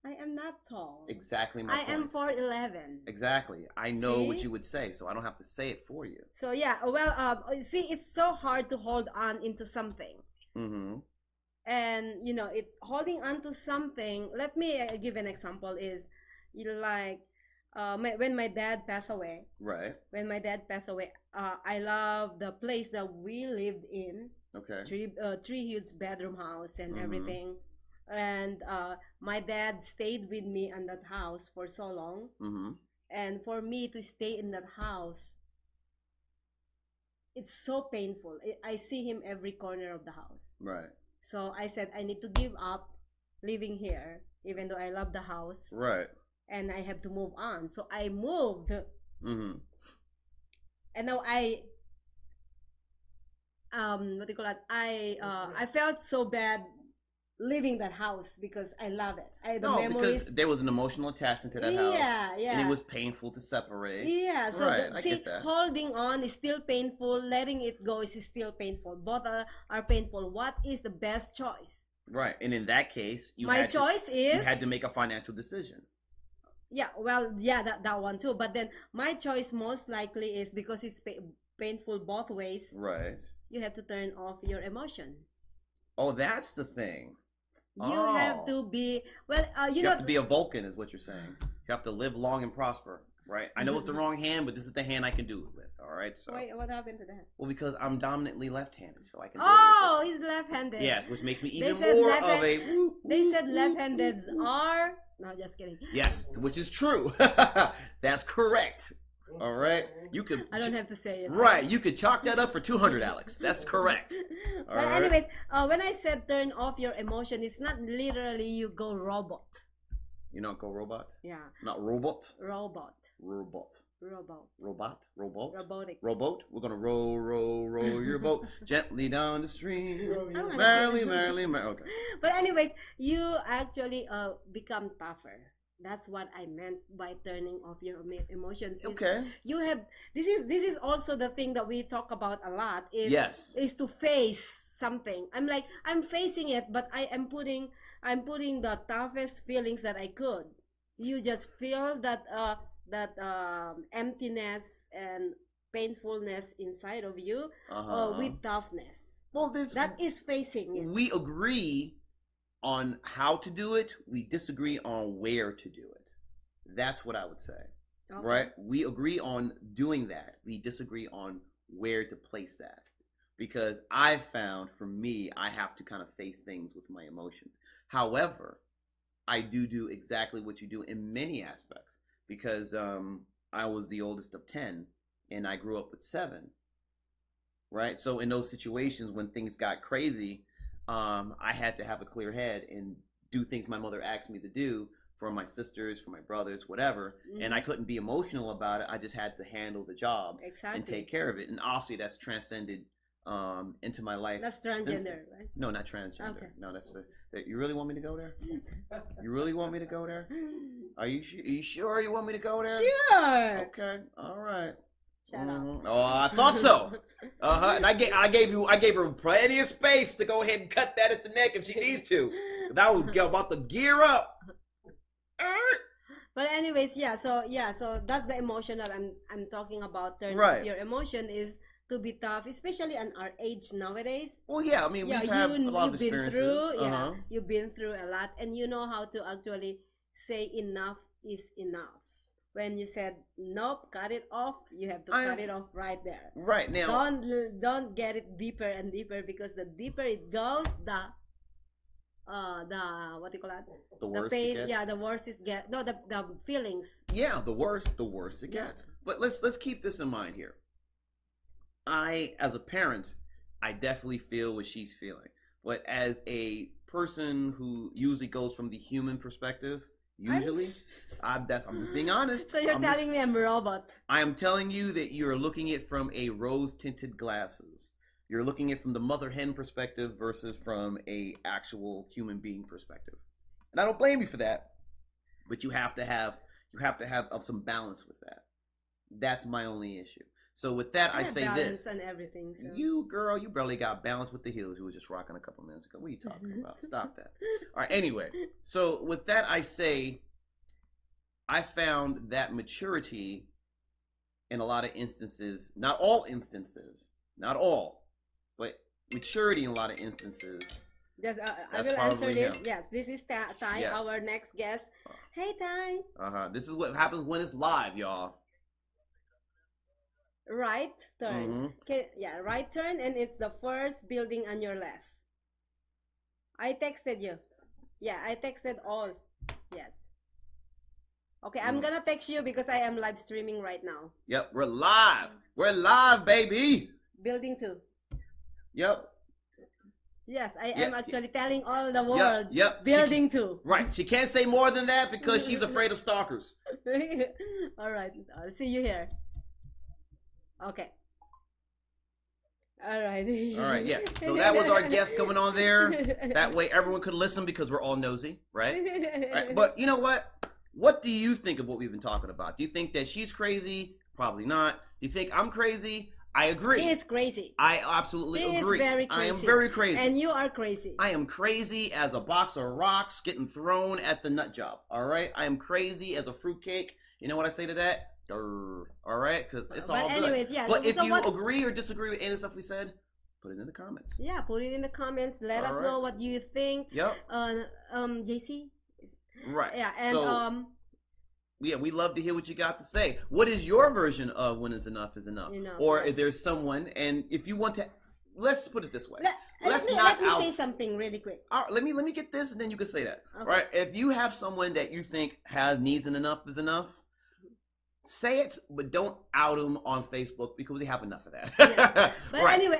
I am not tall. Exactly my I point. am 4'11". Exactly. I know what See? you would say, so I don't have to say it for you. So yeah, well, see, it's so hard to hold on into something, Mm-hmm. and it's holding on to something. Let me give an example. Is like when my dad passed away. Right. When my dad passed away, I love the place that we lived in. Okay. Three huge bedroom house and Mhm. everything, and my dad stayed with me in that house for so long, Mm-hmm. and for me to stay in that house, it's so painful. I see him every corner of the house. Right. So I said I need to give up living here, even though I love the house, Right. and I have to move on. So I moved, Mm-hmm. and now what do you call that? I felt so bad leaving that house because I love it. The No, memories. because there was an emotional attachment to that house. Yeah, And yeah. it was painful to separate. Yeah, so Right, I see, get that. holding on is still painful. Letting it go is still painful. Both are painful. What is the best choice? Right, and in that case, My choice is you had to make a financial decision. yeah. Well, yeah, that one too. But then my choice most likely is because it's painful both ways. Right. You have to turn off your emotion. Oh, that's the thing. You have to be well. You have to be a Vulcan, is what you're saying. You have to live long and prosper, right? I know it's the wrong hand, but this is the hand I can do it with. All right. So. Wait, what happened to that? Well, because I'm dominantly left-handed, so I can. Oh, he's left-handed. Yes, which makes me They even said more left-hand- of a. They said left-handeds are. No, just kidding. Yes, which is true. That's correct. All right, you could. I don't have to say it. Right, you could chalk that up for 200, Alex. That's correct. All But right. anyways, when I said turn off your emotion, it's not literally you go robot. You not go robot? Yeah, Not robot. robot, Robot. robot, Robot. Robot. robotic. Rowboat. We're gonna row your boat gently down the stream. Oh, Merrily, merrily, merrily. Okay. But anyways, you actually become tougher. That's what I meant by turning off your emotions. Okay. You have this is also the thing that we talk about a lot. Yes. Is to face something. I'm facing it, but I'm putting the toughest feelings that I could. You just feel that emptiness and painfulness inside of you with toughness. Well, That is facing it. we agree on how to do it. We disagree on where to do it. That's what I would say. Okay. Right? We agree on doing that. We disagree on where to place that. Because I found, for me, I have to kind of face things with my emotions. However, I do exactly what you do in many aspects. Because I was the oldest of 10, and I grew up with 7. Right? So in those situations when things got crazy, I had to have a clear head and do things my mother asked me to do for my sisters, for my brothers, whatever. And I couldn't be emotional about it. I just had to handle the job and take care of it. And obviously that's transcended into my life. That's transgender, right? No, not transgender. Okay. No, that's you really want me to go there? You really want me to go there? Are you sure you want me to go there? Sure. Okay. All right. Shut up. Oh, I thought so. And I gave her plenty of space to go ahead and cut that at the neck if she needs to. That was about to gear up. But anyways, so that's the emotion that I'm talking about. Turn Right. off your emotion is to be tough, especially at our age nowadays. Well, yeah. I mean, Yeah, we've had a lot of you've been experiences. through. Yeah, you've been through a lot, and you know how to actually say enough is enough. When you said nope, cut it off, you have to cut it off right there. Right now. Don't get it deeper and deeper, because the deeper it goes, the what do you call that? The worse pain, it gets. yeah, the worse it gets. No, the feelings. Yeah, the worse it gets. But let's keep this in mind here. I, as a parent, I definitely feel what she's feeling. But as a person who usually goes from the human perspective, I'm just being honest. So you're telling me I'm a robot. I am telling you that you're looking at it from a rose-tinted glasses. You're looking at it from the mother hen perspective versus from a actual human being perspective. And I don't blame you for that. But you have to have some balance with that. That's my only issue. So with that, I say this. And everything, so. You barely got balance with the heels you were just rocking a couple minutes ago. What are you talking about? Stop that. All right, anyway. So with that, I say I found that maturity in a lot of instances, not all, but maturity in a lot of instances. Yes, I That's will answer probably this. him. Yes, this is Ty, Yes. our next guest. Hey, Ty. This is what happens when it's live, y'all. Right turn. Okay, yeah, right turn, and it's the first building on your left. I texted you. Yeah, I texted all. Yes. Okay, I'm gonna text you because I am live streaming right now. Yep, we're live. We're live, baby. Building 2. Yep. Yes, I am actually telling all the world. Yep. Building 2. Right. She can't say more than that because she's afraid of stalkers. All right, I'll see you here. Okay. All right. All right, yeah. So that was our guest coming on there. That way everyone could listen because we're all nosy, right? Right. But you know what? What do you think of what we've been talking about? Do you think that she's crazy? Probably not. Do you think I'm crazy? I agree. He is crazy. I absolutely He agree. is very crazy. I am very crazy. And you are crazy. I am crazy as a box of rocks getting thrown at the nut job. All right? I am crazy as a fruitcake. You know what I say to that? Durr. All right? Because it's all good. Anyways, yeah. But if so you agree or disagree with any of the stuff we said, put it in the comments. Yeah, put it in the comments. Let us know what you think. Yep. JC? Right. Yeah, and so, yeah, we love to hear what you got to say. What is your version of when is enough? Or if there's someone, and if you want to, let's put it this way. Let me say something really quick. All right, let me get this, and then you can say that. Okay. All right, if you have someone that you think has needs and enough is enough, say it, but don't out them on Facebook because they have enough of that. Yeah. But right. anyway,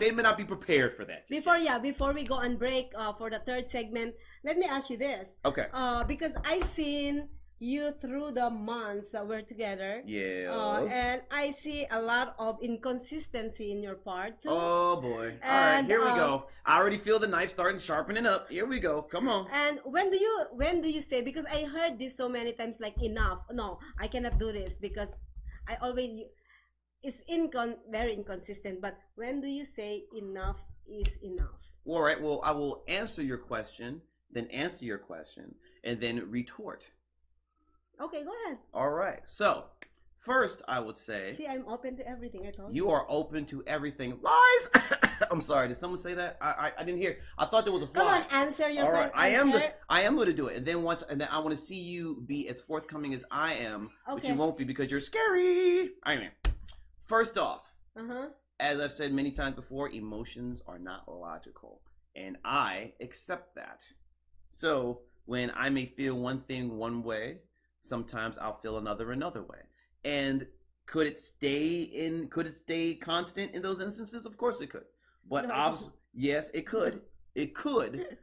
they may not be prepared for that. Before we go on break for the third segment, let me ask you this. Okay. Because I seen you through the months that we're together. Yes. And I see a lot of inconsistency in your part too. Oh boy. All right, here we go. I already feel the knife starting sharpening up. Here we go. Come on. And when do you say, because I heard this so many times, like, enough. No, I cannot do this because I always, it's very inconsistent. But when do you say enough is enough? All right. Well, I will answer your question, then answer your question, and then retort. Okay, go ahead. All right. So, first, I would say... See, I'm open to everything, I told you. You are open to everything. Lies! I'm sorry. Did someone say that? I didn't hear. I thought there was a fly. Come on, answer your question. All right. I am going to do it. And then I want to see you be as forthcoming as I am. Okay. But you won't be because you're scary. I mean, first off, as I've said many times before, emotions are not logical. And I accept that. So, when I may feel one thing one way, sometimes I'll feel another way. And could it stay constant in those instances? Of course it could. But yes, it could. It could.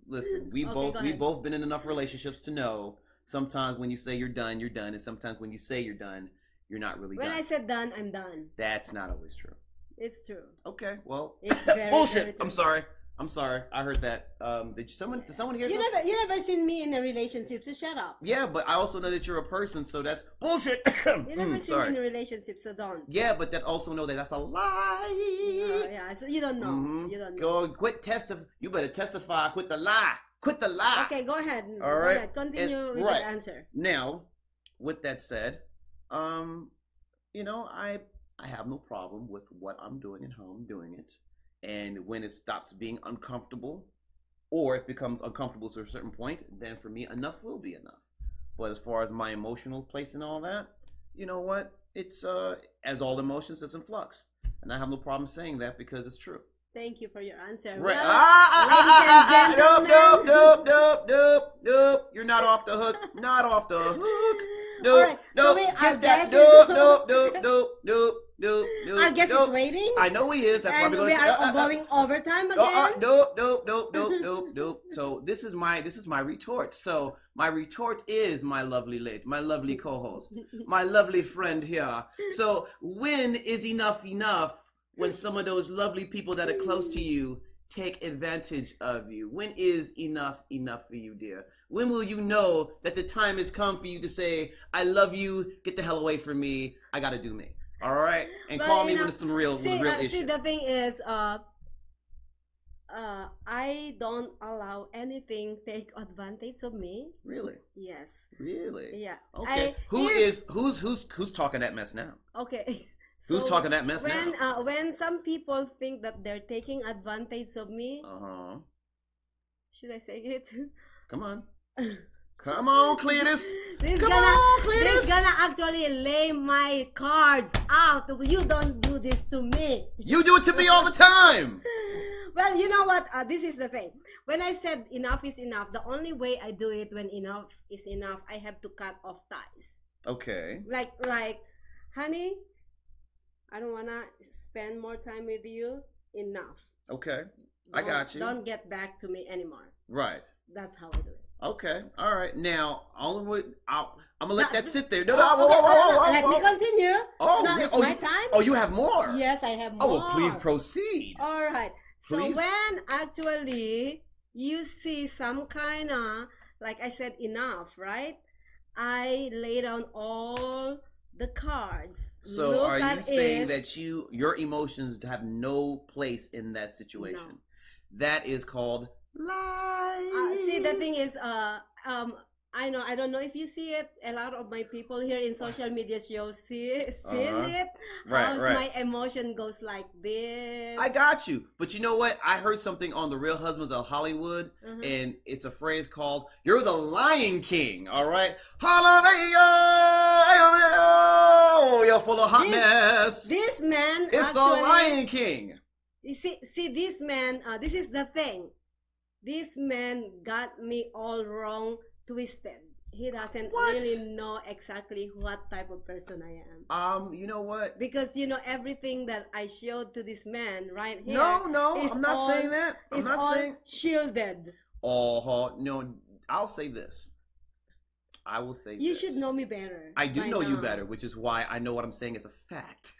Listen, we both been in enough relationships to know sometimes when you say you're done, and sometimes when you say you're done, you're not really done. When I said done, I'm done. That's not always true. It's true. Okay, well, it's very, bullshit. Very true. I'm sorry. I heard that. Did someone hear you something? You never seen me in a relationship, so shut up. Yeah, but I also know that you're a person, so that's bullshit. You never seen me in a relationship, so don't. Yeah, but that also know that that's a lie. Yeah, so you don't know. Mm-hmm. You don't know. Go quit testify. You better testify. Quit the lie. Quit the lie. Okay, go ahead. All right. Go ahead. Continue with your answer. Now, with that said, I have no problem with what I'm doing and how I'm doing it. And when it stops being uncomfortable, or it becomes uncomfortable to a certain point, then for me, enough will be enough. But as far as my emotional place and all that, you know what? It's, as all emotions, it's in flux. And I have no problem saying that because it's true. Thank you for your answer. Right. Well, Nope. You're not off the hook. Not off the hook. Nope. Get that. Nope. Our guest is waiting. I know he is. That's why we're we are going overtime again. Nope. So this is my retort. So my retort is my lovely lady, my lovely co-host, my lovely friend here. So when is enough? When some of those lovely people that are close to you take advantage of you? When is enough for you, dear? When will you know that the time has come for you to say, I love you, get the hell away from me, I gotta do me. All right? And call me when it's some real issue. See, the thing is, I don't allow anything take advantage of me. Really? Yes. Really? Yeah. Okay. Who's talking that mess now? Okay. So who's talking that mess now? When some people think that they're taking advantage of me, should I say it? Come on. Come on, Cletus. This gonna actually lay my cards out. You don't do this to me. You do it to me all the time. Well, you know what? This is the thing. When I said enough is enough, the only way I do it when enough is enough, I have to cut off ties. Okay. Like, honey, I don't wanna spend more time with you. Enough. Okay. I got you. Don't get back to me anymore. Right. That's how I do it. Okay. All right. Now, I'm gonna let that sit there. No, Let me continue. Oh, no, it's my time. Oh, you have more. Yes, I have more. Oh, well, please proceed. All right. Please. So when actually you see some kind of, like I said, enough, right? I lay down all the cards. So are you saying that your emotions have no place in that situation? No. That is called lies. See, the thing is, I don't know if you see it. A lot of my people here in social media shows see it. Right. My emotion goes like this. I got you. But you know what? I heard something on The Real Husbands of Hollywood, and it's a phrase called, "You're the Lion King," all right? Hallelujah! You're full of hot mess. This man It's actually, the Lion King. You see this man, this is the thing. This man got me all wrong, twisted. He doesn't really know exactly what type of person I am. You know what? Because everything that I showed to this man right here. No, I'm not saying that. I'm not saying shielded. Oh no, I'll say this. I will say you this. should know me better. I do know you better, which is why I know what I'm saying is a fact.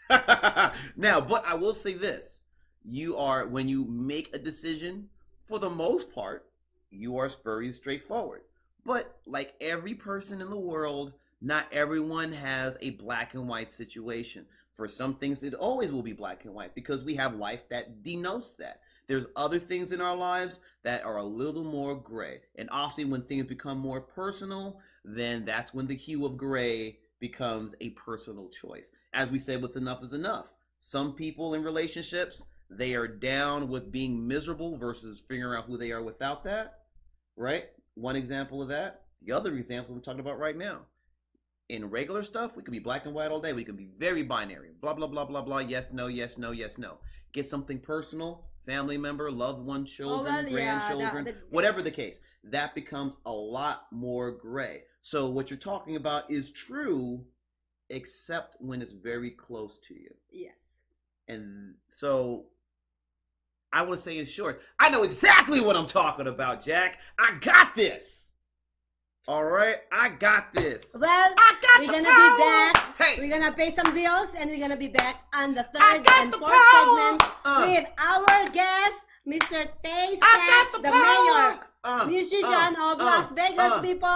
Now, but I will say this. When you make a decision, for the most part, you are very straightforward. But like every person in the world, not everyone has a black and white situation. For some things, it always will be black and white because we have life that denotes that. There's other things in our lives that are a little more gray. And obviously when things become more personal, then that's when the hue of gray becomes a personal choice. As we said with Enough is Enough. Some people in relationships, they are down with being miserable versus figuring out who they are without that, right? One example of that. The other example we're talking about right now. In regular stuff, we can be black and white all day. We can be very binary. Blah, blah, blah, blah, blah. Yes, no, yes, no, yes, no. Get something personal, family member, loved one, children, grandchildren, whatever the case. That becomes a lot more gray. So what you're talking about is true, except when it's very close to you. Yes. And so I want to say in short, I know exactly what I'm talking about, Jack. I got this. All right, I got this. Well, we're gonna be back. Hey. We're gonna pay some bills, and we're gonna be back on the third and fourth segment with our guest, Mr. Tay Stackz The Mayor, musician of Las Vegas, people.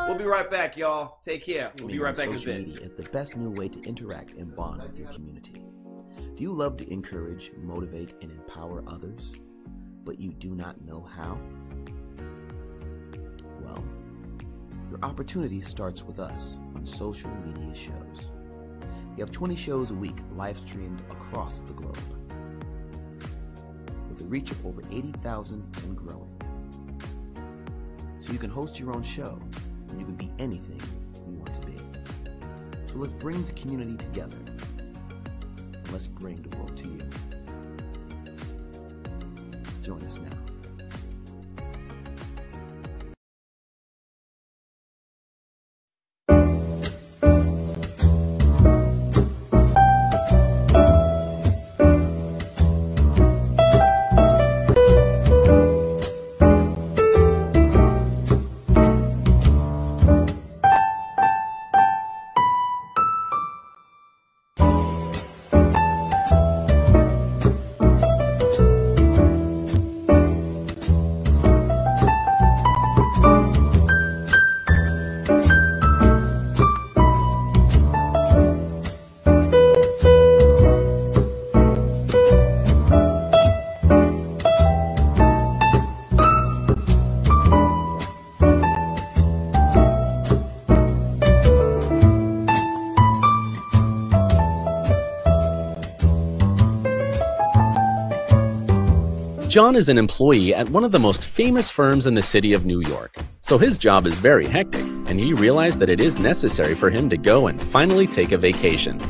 We'll be right back, y'all. Take care. We'll be right back in a bit. Social media is the best new way to interact and bond with your community. Do you love to encourage, motivate, and empower others, but you do not know how? Well, your opportunity starts with us on social media shows. We have 20 shows a week live streamed across the globe, with a reach of over 80,000 and growing. So you can host your own show, and you can be anything you want to be. So let's bring the community together. Let's bring the world to you. Join us now. John is an employee at one of the most famous firms in the city of New York, so his job is very hectic, and he realized that it is necessary for him to go and finally take a vacation.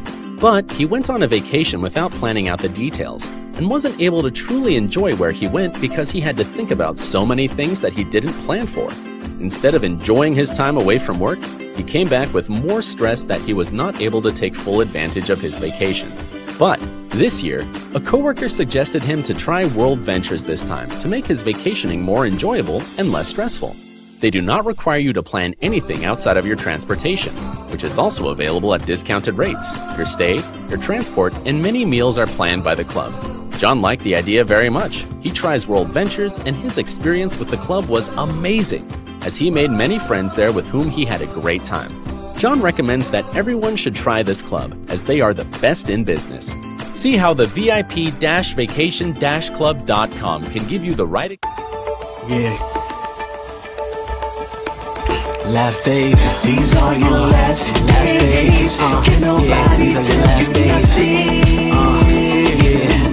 But he went on a vacation without planning out the details, and wasn't able to truly enjoy where he went because he had to think about so many things that he didn't plan for. Instead of enjoying his time away from work, he came back with more stress that he was not able to take full advantage of his vacation. But This year, a coworker suggested him to try World Ventures this time to make his vacationing more enjoyable and less stressful. They do not require you to plan anything outside of your transportation, which is also available at discounted rates. Your stay, your transport, and many meals are planned by the club. John liked the idea very much. He tries World Ventures, and his experience with the club was amazing, as he made many friends there with whom he had a great time. John recommends that everyone should try this club, as they are the best in business. See how the VIP-vacation-club.com can give you the right... Yeah. Last days, these are your last days. Can nobody tell you nothing? Yeah.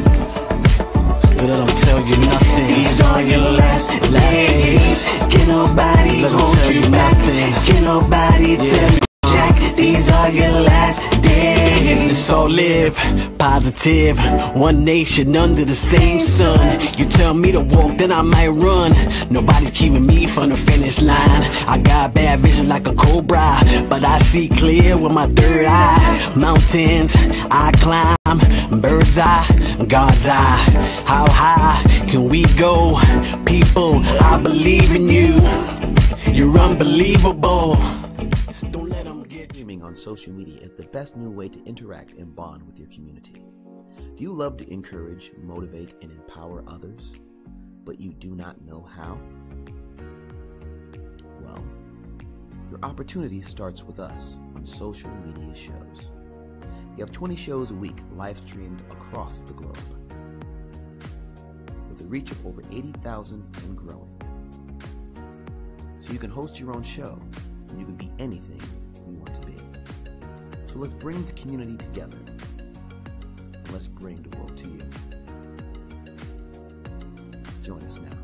But I don't tell you nothing. These are your last days. Can nobody hold you back? Can nobody tell you jack? These are your last days. So live positive, one nation under the same sun. You tell me to walk, then I might run. Nobody's keeping me from the finish line. I got bad vision like a cobra, but I see clear with my third eye. Mountains I climb, bird's eye, God's eye. How high can we go? People, I believe in you. You're unbelievable. Don't let them get you. Streaming on social media is the best new way to interact and bond with your community. Do you love to encourage, motivate, and empower others, but you do not know how? Well, your opportunity starts with us on social media shows. We have 20 shows a week live streamed across the globe, with a reach of over 80,000 and growing. So you can host your own show, and you can be anything you want to be. So let's bring the community together. Let's bring the world to you. Join us now.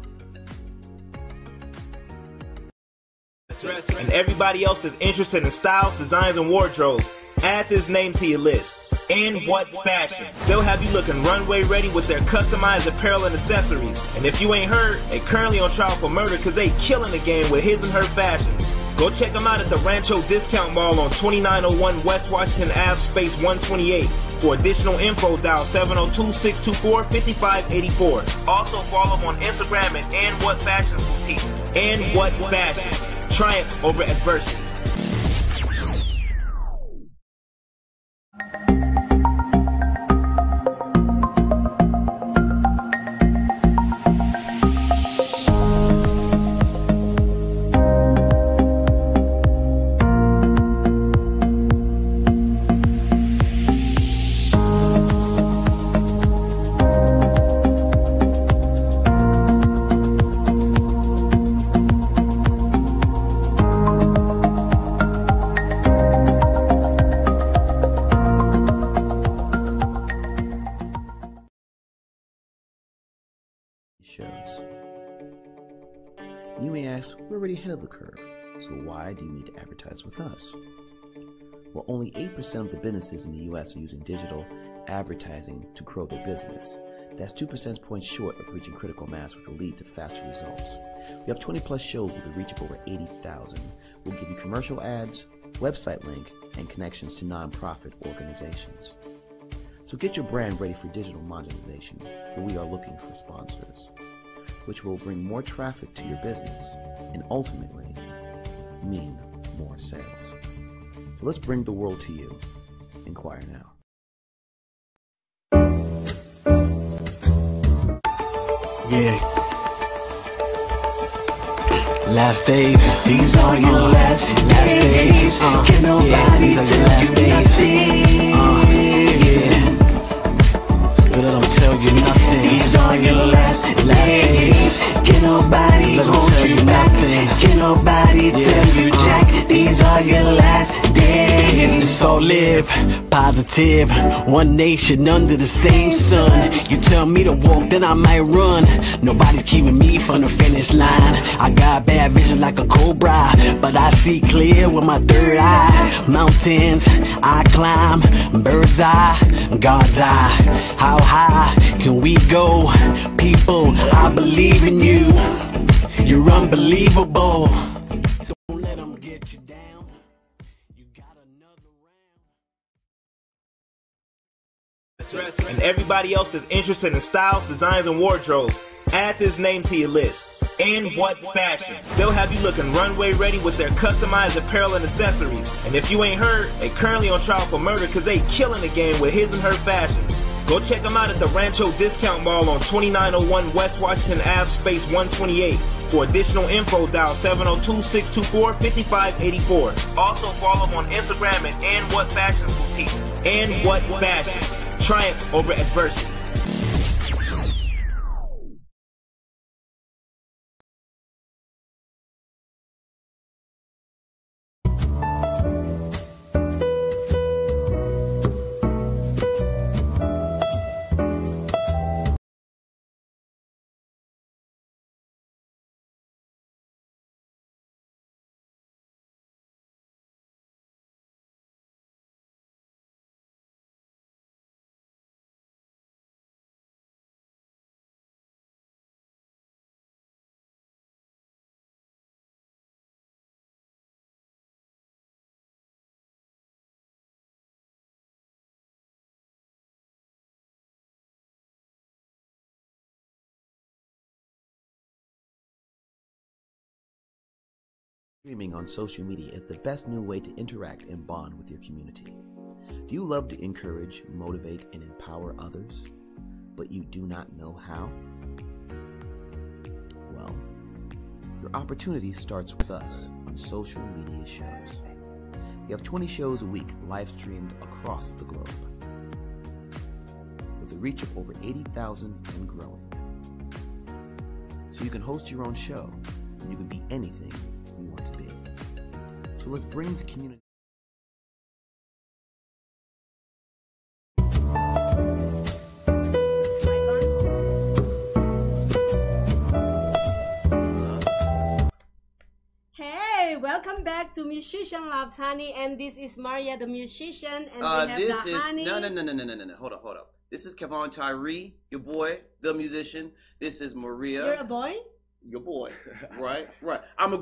And everybody else is interested in styles, designs, and wardrobe, add this name to your list. And What Fashions. They'll have you looking runway ready with their customized apparel and accessories. And if you ain't heard, they currently on trial for murder because they killing the game with his and her fashions. Go check them out at the Rancho Discount Mall on 2901 West Washington Ave, space 128. For additional info, dial 702-624-5584. Also follow them on Instagram at And What Fashions Boutique. And What Fashions. Triumph over adversity. Shows. You may ask, we're already ahead of the curve, so why do you need to advertise with us? Well, only 8% of the businesses in the US are using digital advertising to grow their business. That's 2 percentage points short of reaching critical mass, which will lead to faster results. We have 20 plus shows with a reach of over 80,000. We'll give you commercial ads, website link, and connections to nonprofit organizations. So get your brand ready for digital monetization, for we are looking for sponsors, which will bring more traffic to your business and ultimately mean more sales. So let's bring the world to you. Inquire now. Yeah. Last days, these are your last days. Can nobody tell you nothing? Yeah. But I don't tell you nothing. These are your last days. Can nobody hold you back? Can nobody tell you jack? These are your last days. So live positive, one nation under the same sun. You tell me to walk, then I might run. Nobody's keeping me from the finish line. I got bad vision like a cobra, but I see clear with my third eye. Mountains I climb, bird's eye, God's eye. How high can we go? People, I believe in you. You're unbelievable. Don't let them get you down. You got another dresses, and everybody else is interested in styles, designs, and wardrobe. Add this name to your list. And What Fashions. They'll have you looking runway ready with their customized apparel and accessories. And if you ain't heard, they currently on trial for murder because they killing the game with his and her fashions. Go check them out at the Rancho Discount Mall on 2901 West Washington Ave, space 128. For additional info, dial 702-624-5584. Also follow them on Instagram at And What Fashions Boutique. And What Fashions. Triumph over adversity. Streaming on social media is the best new way to interact and bond with your community. Do you love to encourage, motivate, and empower others, but you do not know how? Well, your opportunity starts with us on social media shows. We have 20 shows a week live streamed across the globe, with a reach of over 80,000 and growing. So you can host your own show, and you can be anything you want to be. So let's bring the community. Hey, welcome back to Musician Loves Honey, and this is Maria the musician, and we have this the is honey. no. Hold up. This is Kevon Tyrre, your boy, the musician. This is Maria. You're a boy? Your boy, right. I'm a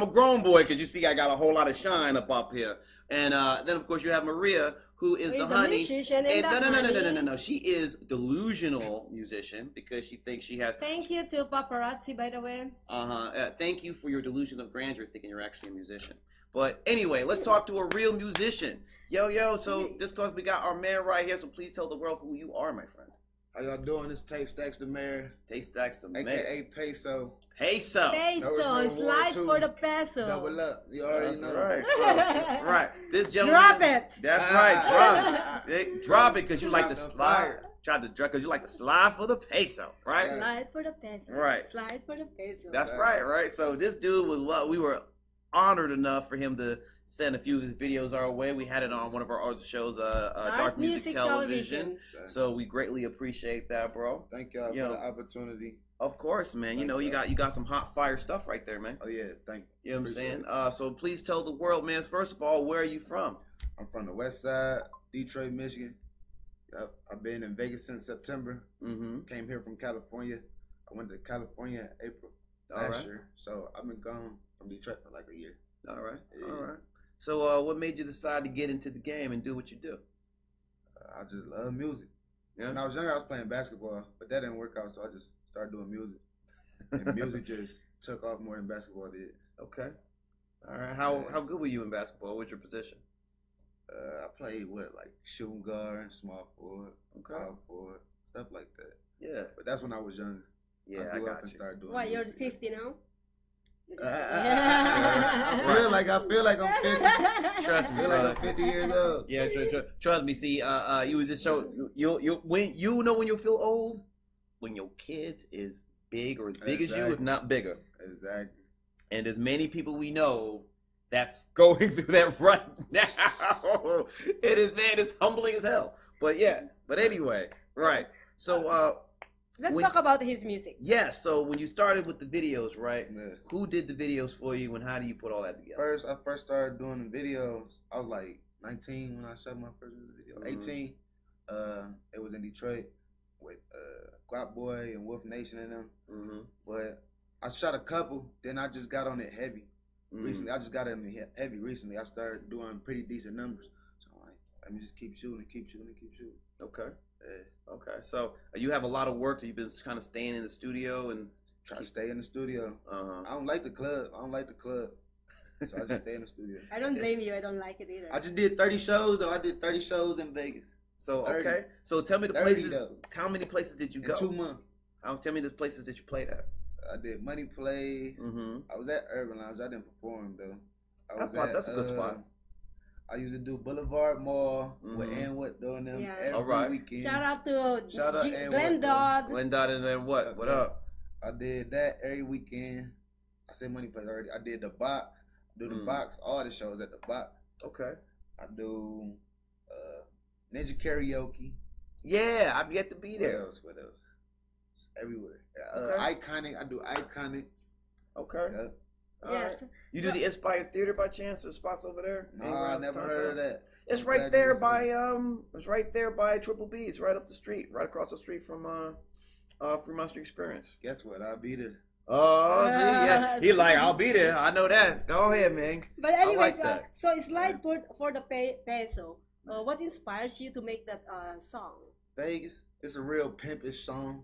grown boy because you see I got a whole lot of shine up here, and then of course you have Maria, who is the honey. Musician and No. She is delusional musician because she thinks she has. Thank you to paparazzi, by the way. Thank you for your delusion of grandeur, thinking you're actually a musician. But anyway, let's talk to a real musician. Yo. So this cause we got our man right here. So please tell the world who you are, my friend. How y'all doing? It's Tay Stackz The Mayor. Tay Stackz The Mayor. AKA Peso. Peso. Slide for the peso. Double up. You already know. Right. Right. This gentleman. Drop it. That's right. Drop it. Drop it because you like to slide. Because you like to slide for the peso, right? Slide for the peso. Right. Slide for the peso. That's right. So this dude was we were honored enough for him to send a few of his videos our way. We had it on one of our other shows, Dark Music Television. So we greatly appreciate that, bro. Thank y'all for the opportunity. Of course, man. You know, you got some hot fire stuff right there, man. Oh yeah, thank you. You know what I'm saying? So please tell the world, man. First of all, where are you from? I'm from the West Side, Detroit, Michigan. Yep, I've been in Vegas since September. Came here from California. I went to California in April last year. So I've been gone from Detroit for like a year. All right. So what made you decide to get into the game and do what you do? I just love music. Yeah. When I was younger, I was playing basketball, but that didn't work out, so I just started doing music. And music just took off more than basketball did. Okay. All right. How good were you in basketball? What's your position? I played like shooting guard, small forward, power forward, stuff like that. Yeah. But that's when I was younger. Yeah, I grew got up and you. started doing What, you're music. 50 now? I feel like I'm 50. Trust me, I feel like I'm 50 years old. Yeah, trust me. See, you was just show you when you'll feel old when your kids is big or as big as you, if not bigger. Exactly. And as many people we know that's going through that right now, it's humbling as hell. But anyway, right. So let's talk about his music. Yeah, so when you started with the videos, right? Yeah. Who did the videos for you and how do you put all that together? I first started doing the videos. I was like 19 when I shot my first video. 18. It was in Detroit with Guap Boy and Wolf Nation and them. But I shot a couple, then I just got on it heavy. Recently, I just got on it heavy recently. I started doing pretty decent numbers. So I'm like, let me just keep shooting, keep shooting, keep shooting. Okay. Yeah. Okay. So you have a lot of work. You've been kind of staying in the studio and Try to stay in the studio. Uh-huh. I don't like the club. So I just stay in the studio. I don't blame you. I don't like it either. I just did 30 shows though. I did 30 shows in Vegas. So 30. okay. So tell me the 30 places. though. How many places did you In go? 2 months. Tell me the places that you played at. I did Money Play. Mm-hmm. I was at Urban Lounge. I didn't perform though. That's a good spot. I used to do Boulevard Mall with Mhm. Anwood doing them Yeah. every Alright. weekend. Shout out to Anwood, Glenn Dodd. Glenn Dot and then what? What up? I did that every weekend. I said Money Play already. I did the box. Do the box. All the shows at the box. Okay. I do Ninja Karaoke. Yeah, I've yet to be there. What else? It's everywhere. Okay. Iconic. I do Iconic. Okay. Yep. All right. Yes. You do the Inspire Theater by chance? Or spots over there? No, I never heard of that. It's I'm right glad there you by said It's right there by Triple B. It's right up the street, right across the street from Fremont Street Experience. Guess what? I'll be there. Oh, see, yeah. He like, I'll be there. I know that. Go ahead, man. But I anyways, like that. so it's like for the peso. What inspires you to make that song? Vegas. It's a real pimpish song.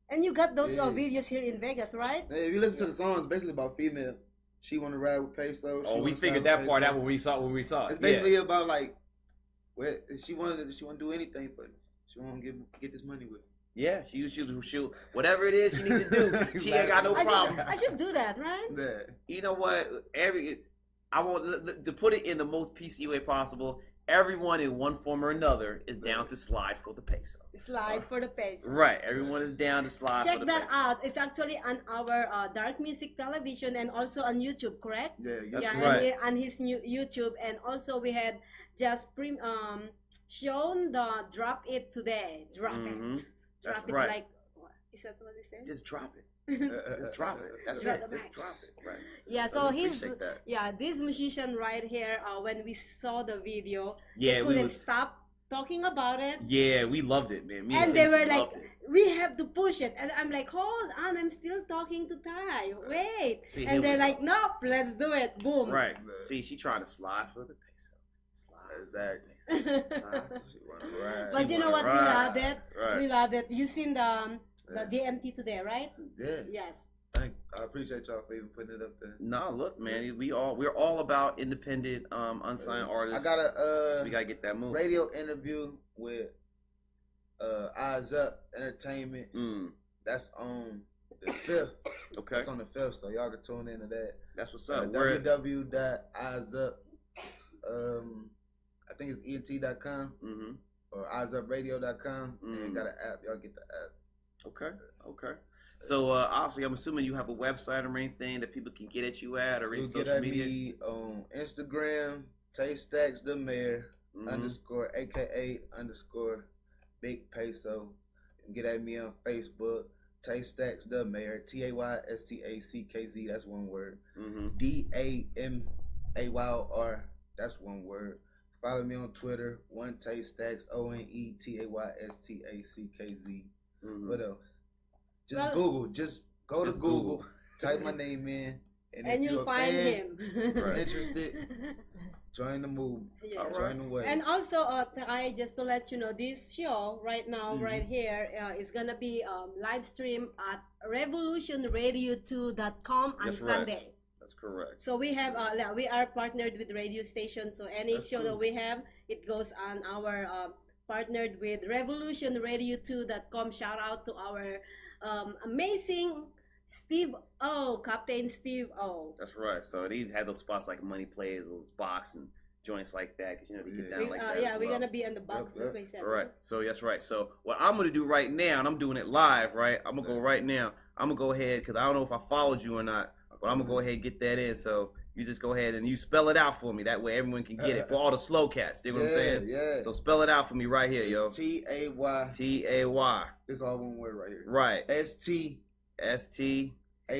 And you got those Yeah. Videos here in Vegas, right? Hey, if you listen to the song, it's basically about female. She want to ride with peso. Oh, we figured that part out when we saw it. It's basically about like, what she wanted to do anything for you. She want to get this money with. Yeah, she whatever it is she needs to do. She ain't got no problem. I should do that, right? Yeah. You know what? I want to put it in the most PC way possible. Everyone in one form or another is down to slide for the peso. Slide for the peso. Right. Everyone is down to slide for Check the that peso. out. It's actually on our Dark Music Television and also on YouTube, correct? Yeah, That's yeah, right. and on his new YouTube, and also we had just shown the Drop It Today. Drop Mhm. it. Drop That's it right. like, what? Is that what they say? Just drop it. Just drop it. That's Drop it. the Just mic. drop it. Right. Yeah, so I really he's appreciate that. this musician right here. When we saw the video, Yeah, they we couldn't was. stop talking about it. Yeah, we loved it, man. Me And they Tim were like, loved it. we have to push it. And I'm like, hold on, I'm still talking to Ty. Wait. See, here and we they're go. like, nope, let's do it. Boom. Right. See, she trying to slide for the peso. Slide. Exactly. She wants to ride. But She you know wanna what? We ride. loved it. Right. We loved it. You seen the Yeah. DMT today, right? Yeah. Yes. I appreciate y'all for even putting it up there. No, look, man, we're all about independent, unsigned artists. I got a we gotta get that move. radio interview with Eyes Up Entertainment. That's on the 5th. Okay, That's on the 5th, so y'all can tune into that. that's what's up. www.eyesup. I think it's ENT.com Mm-hmm. or eyesupradio.com. And Mhm. got an app. Y'all get the app. Okay. So obviously, I'm assuming you have a website or anything that people can get at you at or any You get social at media. me on Instagram, Tay Stackz The Mayor _ AKA _ Big Peso. You can get at me on Facebook, Tay Stackz The Mayor, TayStackz. That's one word. DAMAYR. That's one word. Follow me on Twitter, Tay Stackz ONETayStackz. What else? Just Well, Google. Just go to just Google. Google. Type my name in, And if you'll you're a find fan, him. Right. interested, join the movement. Yeah. All right. Join the way. And also, just to let you know, this show right now, right here, is gonna be live stream at revolutionradio2.com on That's right. Sunday. That's correct. So we have we are partnered with radio stations. So any That's show cool. that we have, it goes on our partnered with revolutionradio2.com. Shout out to our amazing Steve O, Captain Steve O. That's right. So these had those spots like Money Plays, those box and joints like that, because they get down We, like that. yeah, as we're well. gonna be on the box. Yep, That's what he said. All right. So that's right. So what I'm gonna do right now, and I'm doing it live, right? I'm gonna go right now. I'm gonna go ahead because I don't know if I followed you or not, but I'm gonna go ahead and get that in. So you just go ahead and you spell it out for me. That way everyone can get it for all the slow cats. You know what I'm saying? Yeah. So spell it out for me right here, yo. Tay. Tay. It's all one word right here. Right. STACK.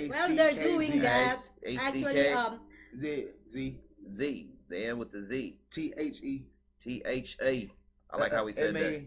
Well, they're doing that. Actually, Z. The end with the Z. THE. THA. I like how we said that.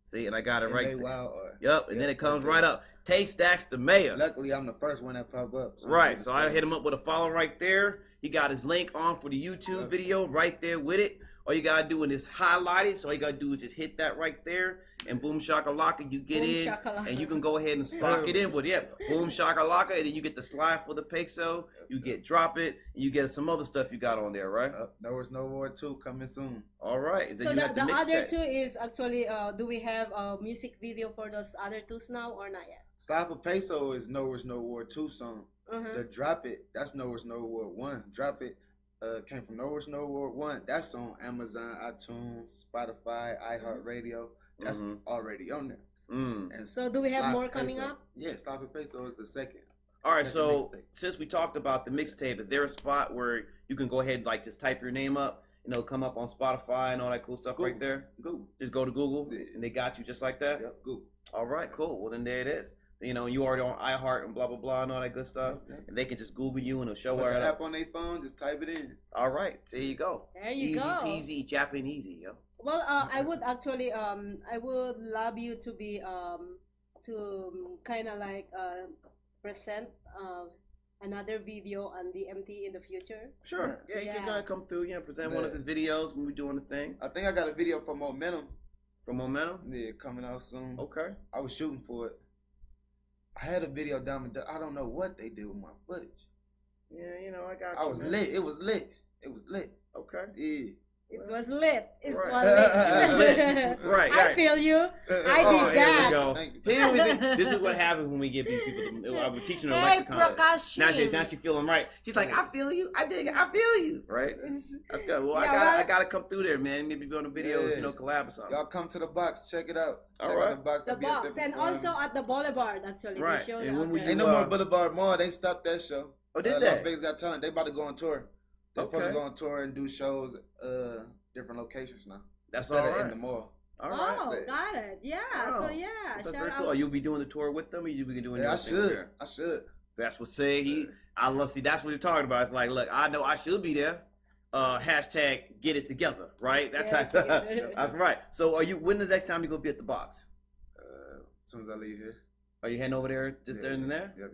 See, and I got it right there. MAYR. Yup, and then it comes right up. Tay Stackz The Mayor. Luckily, I'm the first one that pop up. Right, so I hit him up with a follow right there. He got his link on for the YouTube video right there with it. All you gotta do is highlight it. So all you gotta do is just hit that right there, and boom shakalaka, you get Boom in, shakalaka. and you can go ahead and lock it in. But yeah, boom shakalaka, and then you get the slide for the peso. You get drop it, and you get some other stuff you got on there, right? North Snow War 2 coming soon. All right. So the other two is actually, do we have a music video for those other two now or not yet? Slide for Peso is North Snow War 2 song. The Drop It, that's North Snow War 1. Drop It came from North Snow War 1. That's on Amazon, iTunes, Spotify, iHeartRadio. That's already on there. And so do we have more coming up? Yeah, Slide for Peso is the second. All right, so since we talked about the mixtape, is there a spot where you can go ahead and like just type your name up and it'll come up on Spotify and all that cool stuff Google. Right there? Google. Just go to Google and they got you just like that? Yep, Google. All right, cool. Well, then there it is. You know, you already on iHeart and blah, blah, blah and all that good stuff. And they can just Google you and it'll show Put her the up. app on their phone, just type it in. All right, there you go. There you go. Easy peasy, Japanese, yo. Well, I would actually, I would love you to be, to kind of like present another video on DMT in the future. Sure. Yeah, you can come through, present one of his videos when we're doing the thing. I think I got a video for Momentum. For Momentum? Yeah, coming out soon. Okay. I was shooting for it. I had a video down. I don't know what they did with my footage. Yeah, I got you. I was lit. It was lit. It was lit. Okay. Yeah. It was lit. It was lit. Right. I feel you. I did that. Here we go. This is what happens when we get these people. I was teaching her lexicon. Now she feeling right. She's like, I feel you. I dig it. I feel you. Right. That's good. Well, I gotta come through there, man. Maybe be on the videos, collab or something. Y'all come to the box. Check it out. All right. The box, and also at the Boulevard. Actually, right. They show and when we ain't no more Boulevard Mall. They stopped that show. Oh, did they? Las Vegas Got Talent. They about to go on tour. They're supposed to go on tour and do shows. Different locations now. That's all right. In the mall. All right. Oh, got it. Yeah. Oh, so yeah. That's very cool. You'll be doing the tour with them, or you'll be doing? Yeah, I should. That's what say I love. See, that's what you're talking about. It's like, look, I know I should be there. Hashtag get it together, right? That's that's right. So, are you? When the next time you gonna be at the box? As soon as I leave here. Are you heading over there? Just there and there? Yeah.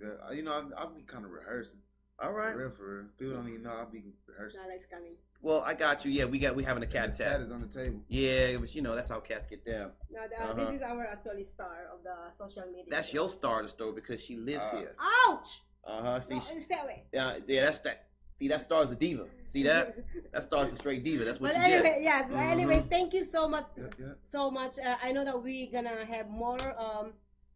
I'll be kind of rehearsing. All right. For real. People don't even know I'll be rehearsing. Alex coming. Well, I got you. Yeah, we having a cat chat. Cat is on the table. Yeah, but that's how cats get down. No, this is our actually star of the social media. That's your star of the story because she lives here. Ouch! See, it's that way. Yeah, that's that. See, that star's a diva. See that? That star's a straight diva. That's what but you anyway, get. Yes. Anyways, thank you so much. So much. I know that we're gonna have more,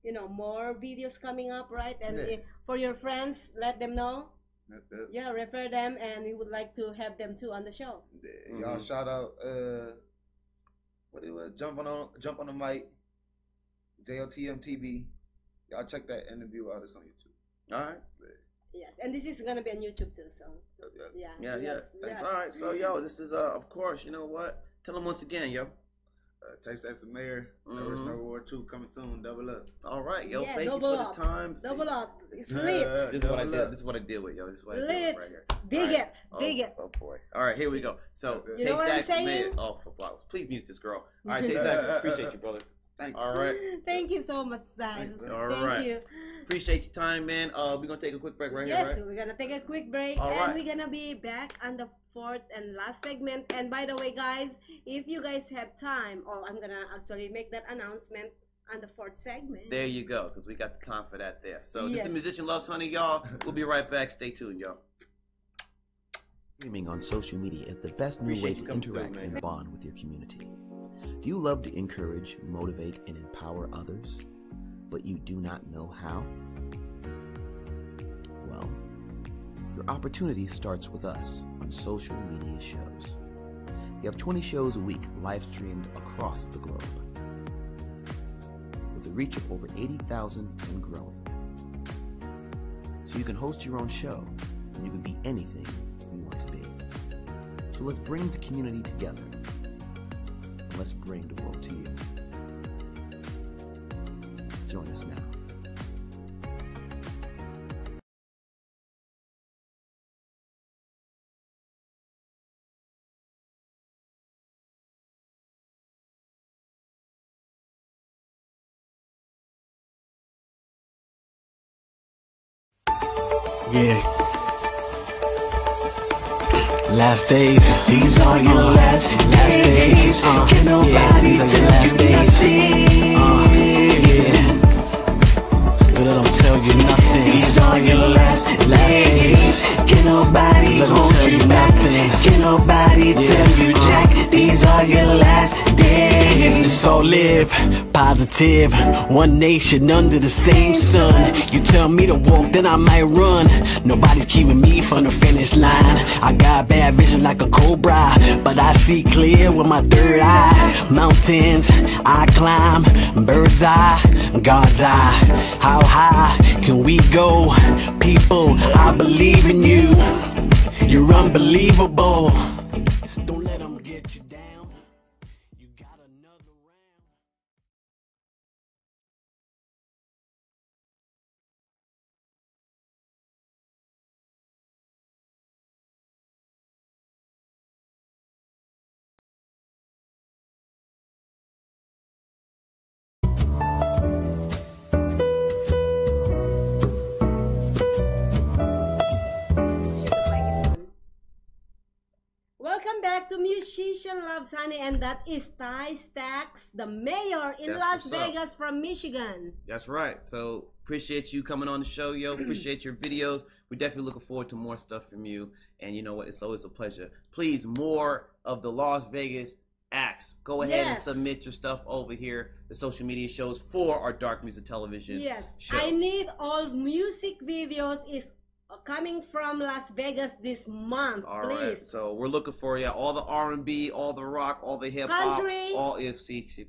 more videos coming up, right? And for your friends, let them know. Yeah, refer them, and we would like to have them too on the show. Y'all shout out, what it was, jump on the mic, JOTM TV. Y'all check that interview out. It's on YouTube. All right. Yes, and this is gonna be on YouTube too. So yeah. Thanks. All right. So this is of course. You know what? Tell them once again, yo. Tay Stackz The Mayor. North Snow War 2 coming soon. Double up. All right, yo. Yeah, thank you for the time. Double up. It's lit. This is what I did. This is what I deal with, yo. This is what I deal with right here. Dig it. Dig it. Oh boy. All right, here we go. So you know what I'm saying? Oh, for flowers. Please mute this girl. All right, Tay Stackz, appreciate you, brother. Thank you. All right. Thank you so much, guys. Thank you. Appreciate your time, man. We're gonna take a quick break right here, right? Yes, we're gonna take a quick break, and we're gonna be back on the fourth and last segment. And by the way, guys, if you guys have time, I'm gonna actually make that announcement on the fourth segment. There you go, because we got the time for that there. So this is Musician Loves Honey, y'all. We'll be right back. Stay tuned, y'all. Streaming on social media is the best new way to interact and bond with your community. Do you love to encourage, motivate, and empower others, but you do not know how? Well, your opportunity starts with us on social media shows. We have 20 shows a week live streamed across the globe, with a reach of over 80,000 and growing. So you can host your own show, and you can be anything you want to be. So let's bring the community together. Let's bring the world to you. Join us now. Yeah. Last days, these are your last days. Can nobody tell you nothing? Yeah. But I don't tell you nothing. These are your last days. Can nobody hold you back? Can nobody tell you jack? These are your last days. So live positive, one nation under the same sun. You tell me to walk, then I might run. Nobody's keeping me from the finish line. I got bad vision like a cobra, but I see clear with my third eye. Mountains I climb, bird's eye, God's eye. How high can we go? People, I believe in you. You're unbelievable. Don't let them get you down. You got another round. Welcome back to Musician Loves Honey, and that is Tay Stackz The Mayor in Las Vegas from Michigan. That's right. So appreciate you coming on the show, yo. Appreciate your videos. We're definitely looking forward to more stuff from you. And you know what? It's always a pleasure. Please, more of the Las Vegas acts. Go ahead and submit your stuff over here. The social media shows for our Dark Music Television show. I need all music videos is coming from Las Vegas this month, please. Right. So we're looking for you. All the R&B, all the rock, all the hip hop, country, all she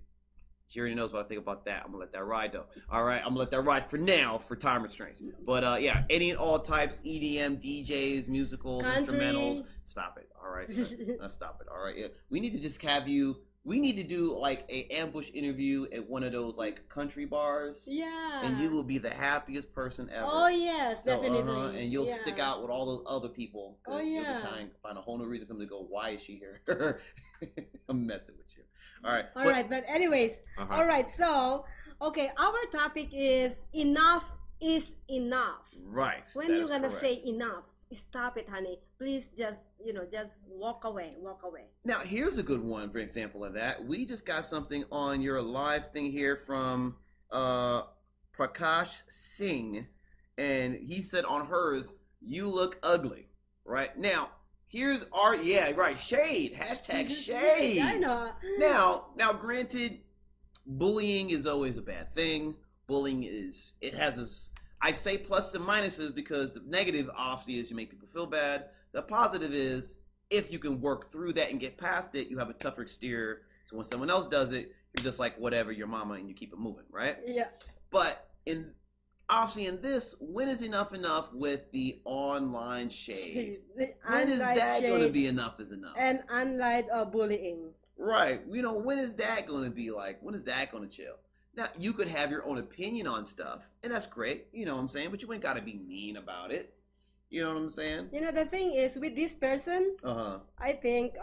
already knows what I think about that. I'm gonna let that ride though. All right, I'm gonna let that ride for now for time restraints. But yeah, any and all types, EDM, DJs, musicals, country, instrumentals. Stop it. All right, stop it. All right, yeah. We need to just have you. We need to do like a ambush interview at one of those like country bars. Yeah. And you will be the happiest person ever. Oh yes, so, definitely. And you'll stick out with all those other people. Oh You'll yeah. just find a whole new reason for them to go, why is she here? I'm messing with you. All right. All right, but anyways, all right. So, okay, our topic is enough is enough. Right. When you're gonna say enough, stop it, honey. Please just, just walk away. Walk away. Now, here's a good one, for example, of that. We just got something on your live thing here from Prakash Singh, and he said on hers, "You look ugly." Right? Now, here's our shade. Hashtag shade. I know. Now, granted, bullying is always a bad thing. Bullying I say pluses and minuses because the negative, obviously, is you make people feel bad. The positive is if you can work through that and get past it, you have a tougher exterior. So when someone else does it, you're just like, whatever, your mama, and you keep it moving, right? Yeah. But obviously in this, when is enough with the online shade? When is that going to be enough is enough? And unlike bullying. Right. When is that going to be like? When is that going to chill? Now, you could have your own opinion on stuff, and that's great, you know what I'm saying? But you ain't got to be mean about it. You know what I'm saying? The thing is, with this person, I think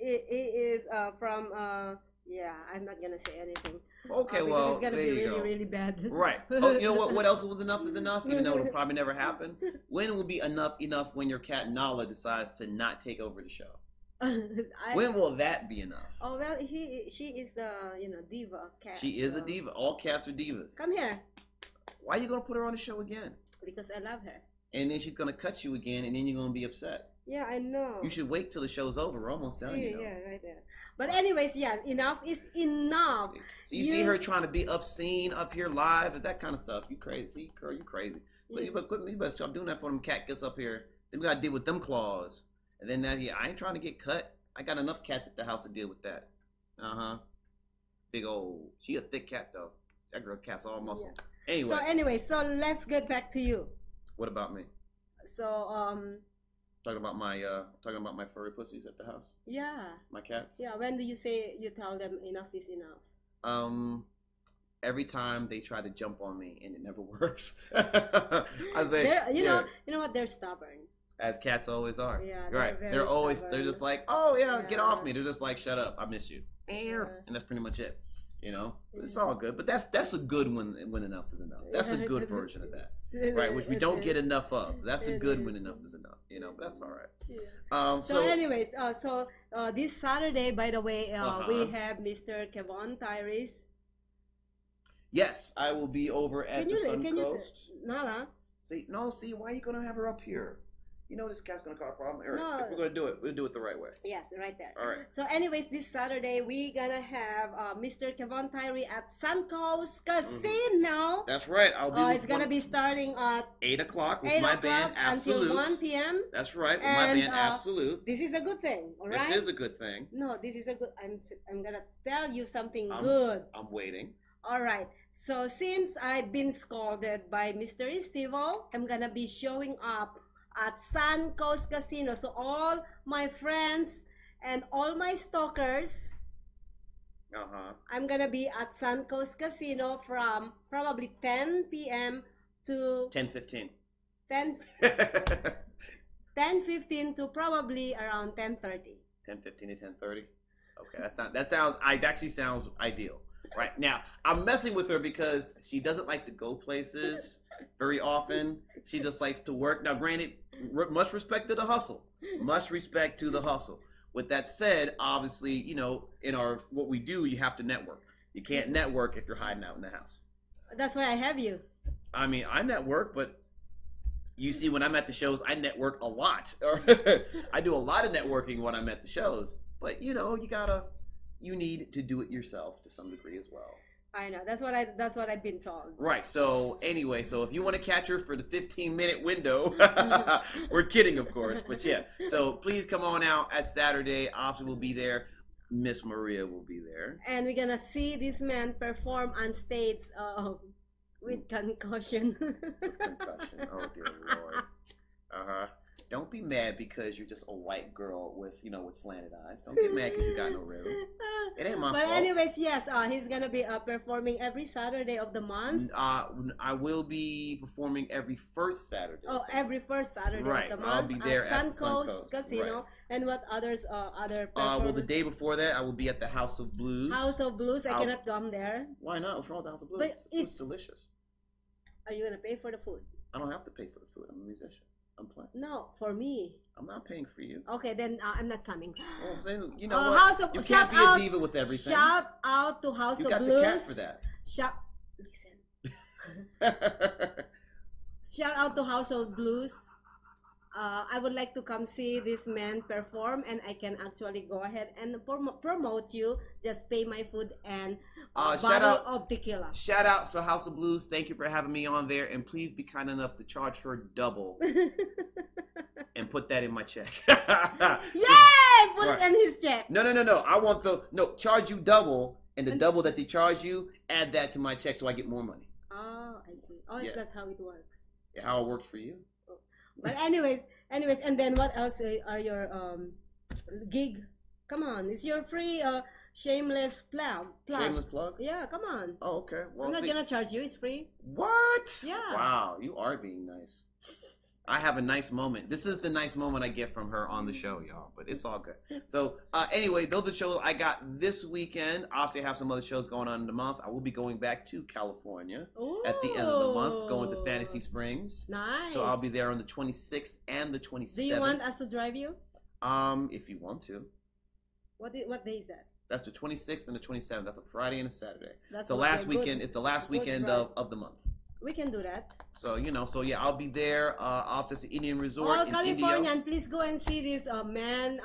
it is from, I'm not going to say anything. Okay, well, it's going to be really, really bad. Right. Oh, you know what else was enough is enough, even though it'll probably never happen? When will be enough when your cat Nala decides to not take over the show? When will that be enough? Oh well, she is the diva cat. She is a diva. All cats are divas. Come here. Why are you gonna put her on the show again? Because I love her. And then she's gonna cut you again, and then you're gonna be upset. Yeah, I know. You should wait till the show's over. We're almost done. Yeah, right there. But anyways, yes, enough is enough. So you see her trying to be obscene up here live and that kind of stuff. You crazy, see, girl, you crazy. But you better stop doing that for them cat gets up here. Then we gotta deal with them claws. And then I ain't trying to get cut. I got enough cats at the house to deal with that. Big old. She a thick cat though. That girl cat's all muscle. Yeah. Anyway. So let's get back to you. What about me? So talking about my furry pussies at the house. Yeah. My cats. Yeah. When do you tell them enough is enough? Every time they try to jump on me and it never works. I say, you know what? They're stubborn. As cats always are. Yeah, right. They're always, they're just like, oh yeah, get off me. They're just like, shut up, I miss you. And that's pretty much it. You know, it's all good. But that's a good one when enough is enough. That's a good version of that, right? Which we don't get enough of. That's a good when enough is enough. You know, but that's all right. Yeah. So anyways, this Saturday, by the way, we have Mr. Kevon Tyrre. Yes, I will be over at the Sun Coast. Nala. See, why are you gonna have her up here? You know this cat's gonna cause a problem. Eric, No. if we're gonna do it, we'll do it the right way. Yes, right there. All right. So anyways, this Saturday, we gonna have Mr. Kevon Tyrre at Sun Coast Casino. That's right. I'll be. It's gonna be starting at 8 o'clock with my band Absolute. Until 1 p.m. That's right, with my band Absolute. This is a good thing, all right? This is a good thing. No, this is a good. I'm gonna tell you something I'm good. I'm waiting. All right. So since I've been scolded by Mr. Estivo, I'm gonna be showing up at Sun Coast Casino. So all my friends and all my stalkers, I'm gonna be at Sun Coast Casino from probably 10 p.m. to 10:15. 10:15 to probably around 10:30. 10:15 to 10:30. Okay, that actually sounds ideal. Right now, I'm messing with her because she doesn't like to go places very often. She just likes to work. Now, granted, much respect to the hustle. Much respect to the hustle. With that said, obviously, you know, in what we do, you have to network. You can't network if you're hiding out in the house. That's why I have you. I mean, I network, but you see, when I'm at the shows, I network a lot. I do a lot of networking when I'm at the shows. But you know, you need to do it yourself to some degree as well. I know. That's what I've been told. Right. So anyway, if you want to catch her for the 15-minute window, we're kidding, of course. But yeah. So please come on out at Saturday. Oscar will be there. Miss Maria will be there. And we're gonna see this man perform on stage with concussion. With concussion. Oh dear Lord. Don't be mad because you're just a white girl with slanted eyes. Don't get mad because you got no rhythm. It ain't my fault. But anyways, yes, he's gonna be performing every Saturday of the month. I will be performing every first Saturday. Oh, every first Saturday of the month. I'll be there at the Sun Coast Casino. Right. And what other well, the day before that, I will be at the House of Blues. House of Blues. I cannot come there. Why not? What's wrong with the House of Blues? But it's delicious. Are you gonna pay for the food? I don't have to pay for the food. I'm a musician. I'm playing. No, for me. I'm not paying for you. Okay, then I'm not coming. Well, I'm saying, you know what? You can't be a diva with everything. Shout out to House of Blues. You got the cat for that. Listen. Shout out to House of Blues. I would like to come see this man perform, and I can actually go ahead and promote you. Just pay my food and bottle of tequila. Shout out to House of Blues. Thank you for having me on there, and please be kind enough to charge her double and put that in my check. Yay! Put it in his check. No. I want charge you double, and the double that they charge you, add that to my check so I get more money. Oh, I see. Oh, yeah. That's how it works. How it works for you. But anyways, and then what else are your gig? Come on, it's your free shameless plug. Shameless plug? Yeah, come on. Oh, okay. Well, I'm not gonna charge you. It's free. What? Yeah. Wow, you are being nice. I have a nice moment. This is the nice moment I get from her on the show, y'all. But it's all good. So anyway, those are the shows I got this weekend. Obviously, I have some other shows going on in the month. I will be going back to California at the end of the month, going to Fantasy Springs. Nice. So I'll be there on the 26th and the 27th. Do you want us to drive you? If you want to. What day is that? That's the 26th and the 27th. That's a Friday and a Saturday. That's the last weekend. It's the last weekend of the month. We can do that. So, yeah, I'll be there. Offset the Indian Resort all in Californian, please go and see this man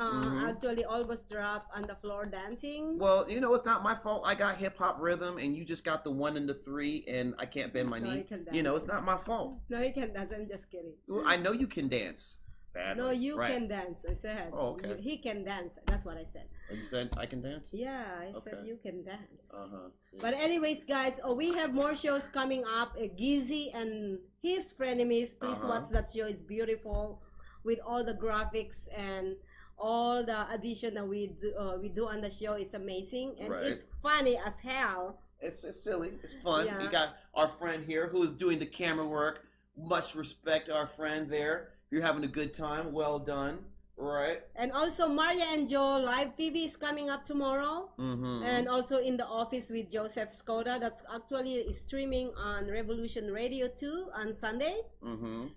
actually almost dropped on the floor dancing. Well, it's not my fault. I got hip-hop rhythm, and you just got the 1 and the 3, and I can't bend my knee. It's not my fault. No, you can dance. I'm just kidding. Well, I know you can dance. Badly. No, you can dance. I said. Oh, okay. He can dance. That's what I said. Oh, you said I can dance? Yeah, I said you can dance. See. But anyways, guys, we have more shows coming up. Gizzy and his frenemies. Please watch that show. It's beautiful with all the graphics and all the addition that we do on the show. It's amazing and it's funny as hell. It's silly. It's fun. Yeah. We got our friend here who is doing the camera work. Much respect to our friend there. You're having a good time. Well done. Right. And also Maria and Joe live TV is coming up tomorrow. And also In the Office with Joseph Skoda, that's actually streaming on Revolution Radio 2 on Sunday.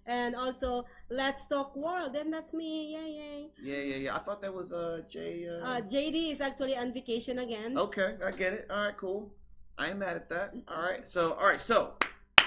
And also Let's Talk World, and that's me. Yay. Yeah. I thought that was Jay. JD is actually on vacation again. Okay, I get it. All right, cool. I ain't mad at that. All right, so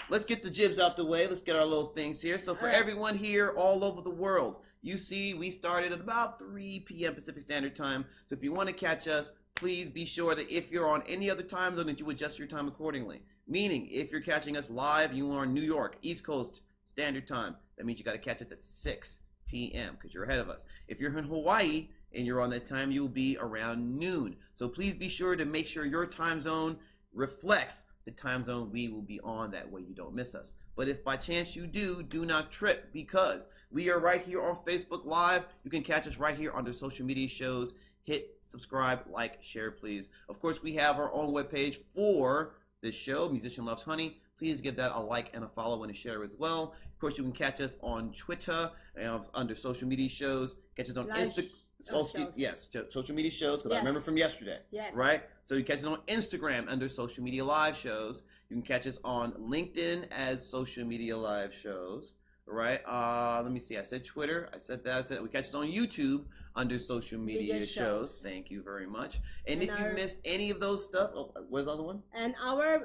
let's get the jibs out the way. Let's get our little things here. So for everyone here all over the world, you see we started at about 3 p.m. Pacific Standard Time. So if you want to catch us, please be sure that if you're on any other time zone that you adjust your time accordingly. Meaning, if you're catching us live, you are in New York, East Coast Standard Time. That means you got to catch us at 6 p.m. because you're ahead of us. If you're in Hawaii and you're on that time, you'll be around noon. So please be sure to make sure your time zone reflects the time zone we will be on. That way you don't miss us. But if by chance you do not trip, because we are right here on Facebook Live. You can catch us right here under social media shows. Hit subscribe, like, share, please. Of course, we have our own webpage for this show, Musician Loves Honey. Please give that a like and a follow and a share as well. Of course, you can catch us on Twitter under social media shows. Catch us on Instagram. Yes, social media shows, because I remember from yesterday. Yes. Right? So you catch us on Instagram under social media live shows. You can catch us on LinkedIn as social media live shows. Right? Let me see. I said Twitter. I said that. We catch us on YouTube under social media shows. Thank you very much. And if you missed any of those stuff, where's the other one? And our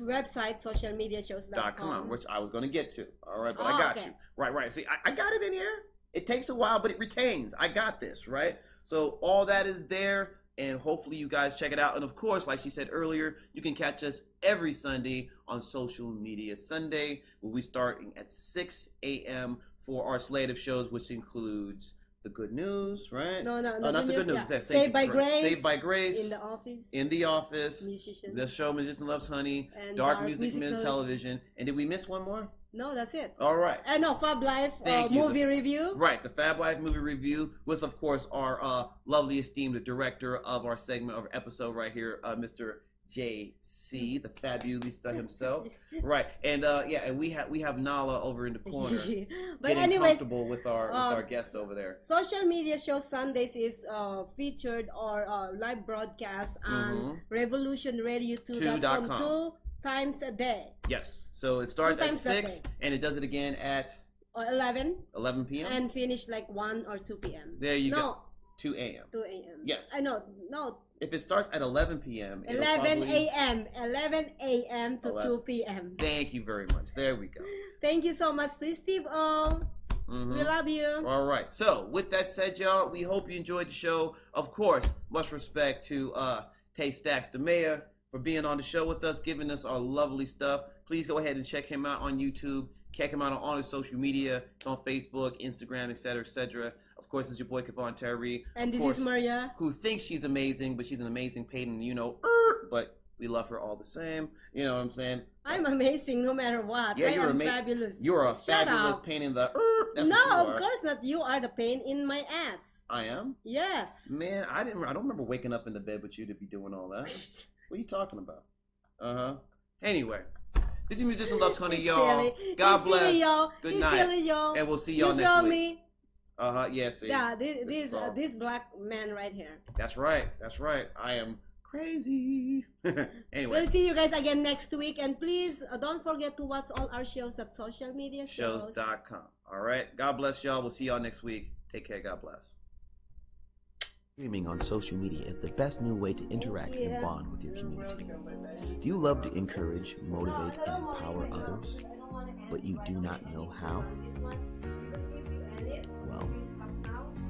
website, socialmediashows.com. Which I was going to get to. All right, but I got you. Right. See, I got it in here. It takes a while, but it retains. I got this, right? So all that is there, and hopefully you guys check it out. And of course, like she said earlier, you can catch us every Sunday on Social Media Sunday, where we start at 6 a.m. for our slate of shows, which includes The Good News, right? No, not The Good News. Yeah. Saved by Grace. Saved by Grace. In the Office. Musician. The show Musician Loves Honey. And Dark Music Men's Television. And did we miss one more? No, that's it. All right. And no, Fab Life movie review. Right, the Fab Life movie review with, of course, our lovely esteemed director of our segment, of our episode right here, Mr. J.C., the fabulista himself. Right, and and we have Nala over in the corner, but getting comfortable with our guests over there. Social Media Show Sundays is featured or live broadcast on Revolution Radio 2.com 2 times a day. Yes, so it starts at 6 and it does it again at 11 p.m. and finish like 1 or 2 p.m. There you go. 2 a.m. 2 a.m. Yes. I know. No. If it starts at 11 p.m. 11 a.m. 11 a.m. to 2 p.m. Thank you very much. There we go. Thank you so much to Steve O. We love you. All right. So with that said, y'all, we hope you enjoyed the show. Of course, much respect to Tay Stackz The Mayor for being on the show with us, giving us our lovely stuff. Please go ahead and check him out on YouTube. Check him out on all his social media. It's on Facebook, Instagram, etc., etc. Of course, it's your boy Kevon Tyrre. And this is Maria, who thinks she's amazing, but she's an amazing painter, but we love her all the same. You know what I'm saying? I'm amazing no matter what. Yeah, you're fabulous. You're a fabulous pain in the No, of course not. You are the pain in my ass. I am? Yes. Man, I don't remember waking up in the bed with you to be doing all that. What are you talking about? Anyway, this is Musician Loves Honey, y'all. God bless. Good night. And we'll see y'all next week. Me? Yeah, see. Yeah, this black man right here. That's right. I am crazy. Anyway. We'll see you guys again next week. And please don't forget to watch all our shows at socialmediashows.com. All right. God bless y'all. We'll see y'all next week. Take care. God bless. Streaming on social media is the best new way to interact and bond with your community. Do you love to encourage, motivate, and empower others, but you do not know how? Well,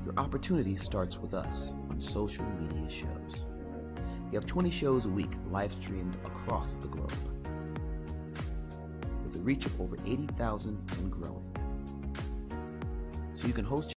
your opportunity starts with us on social media shows. We have 20 shows a week live streamed across the globe, with a reach of over 80,000 and growing. So you can host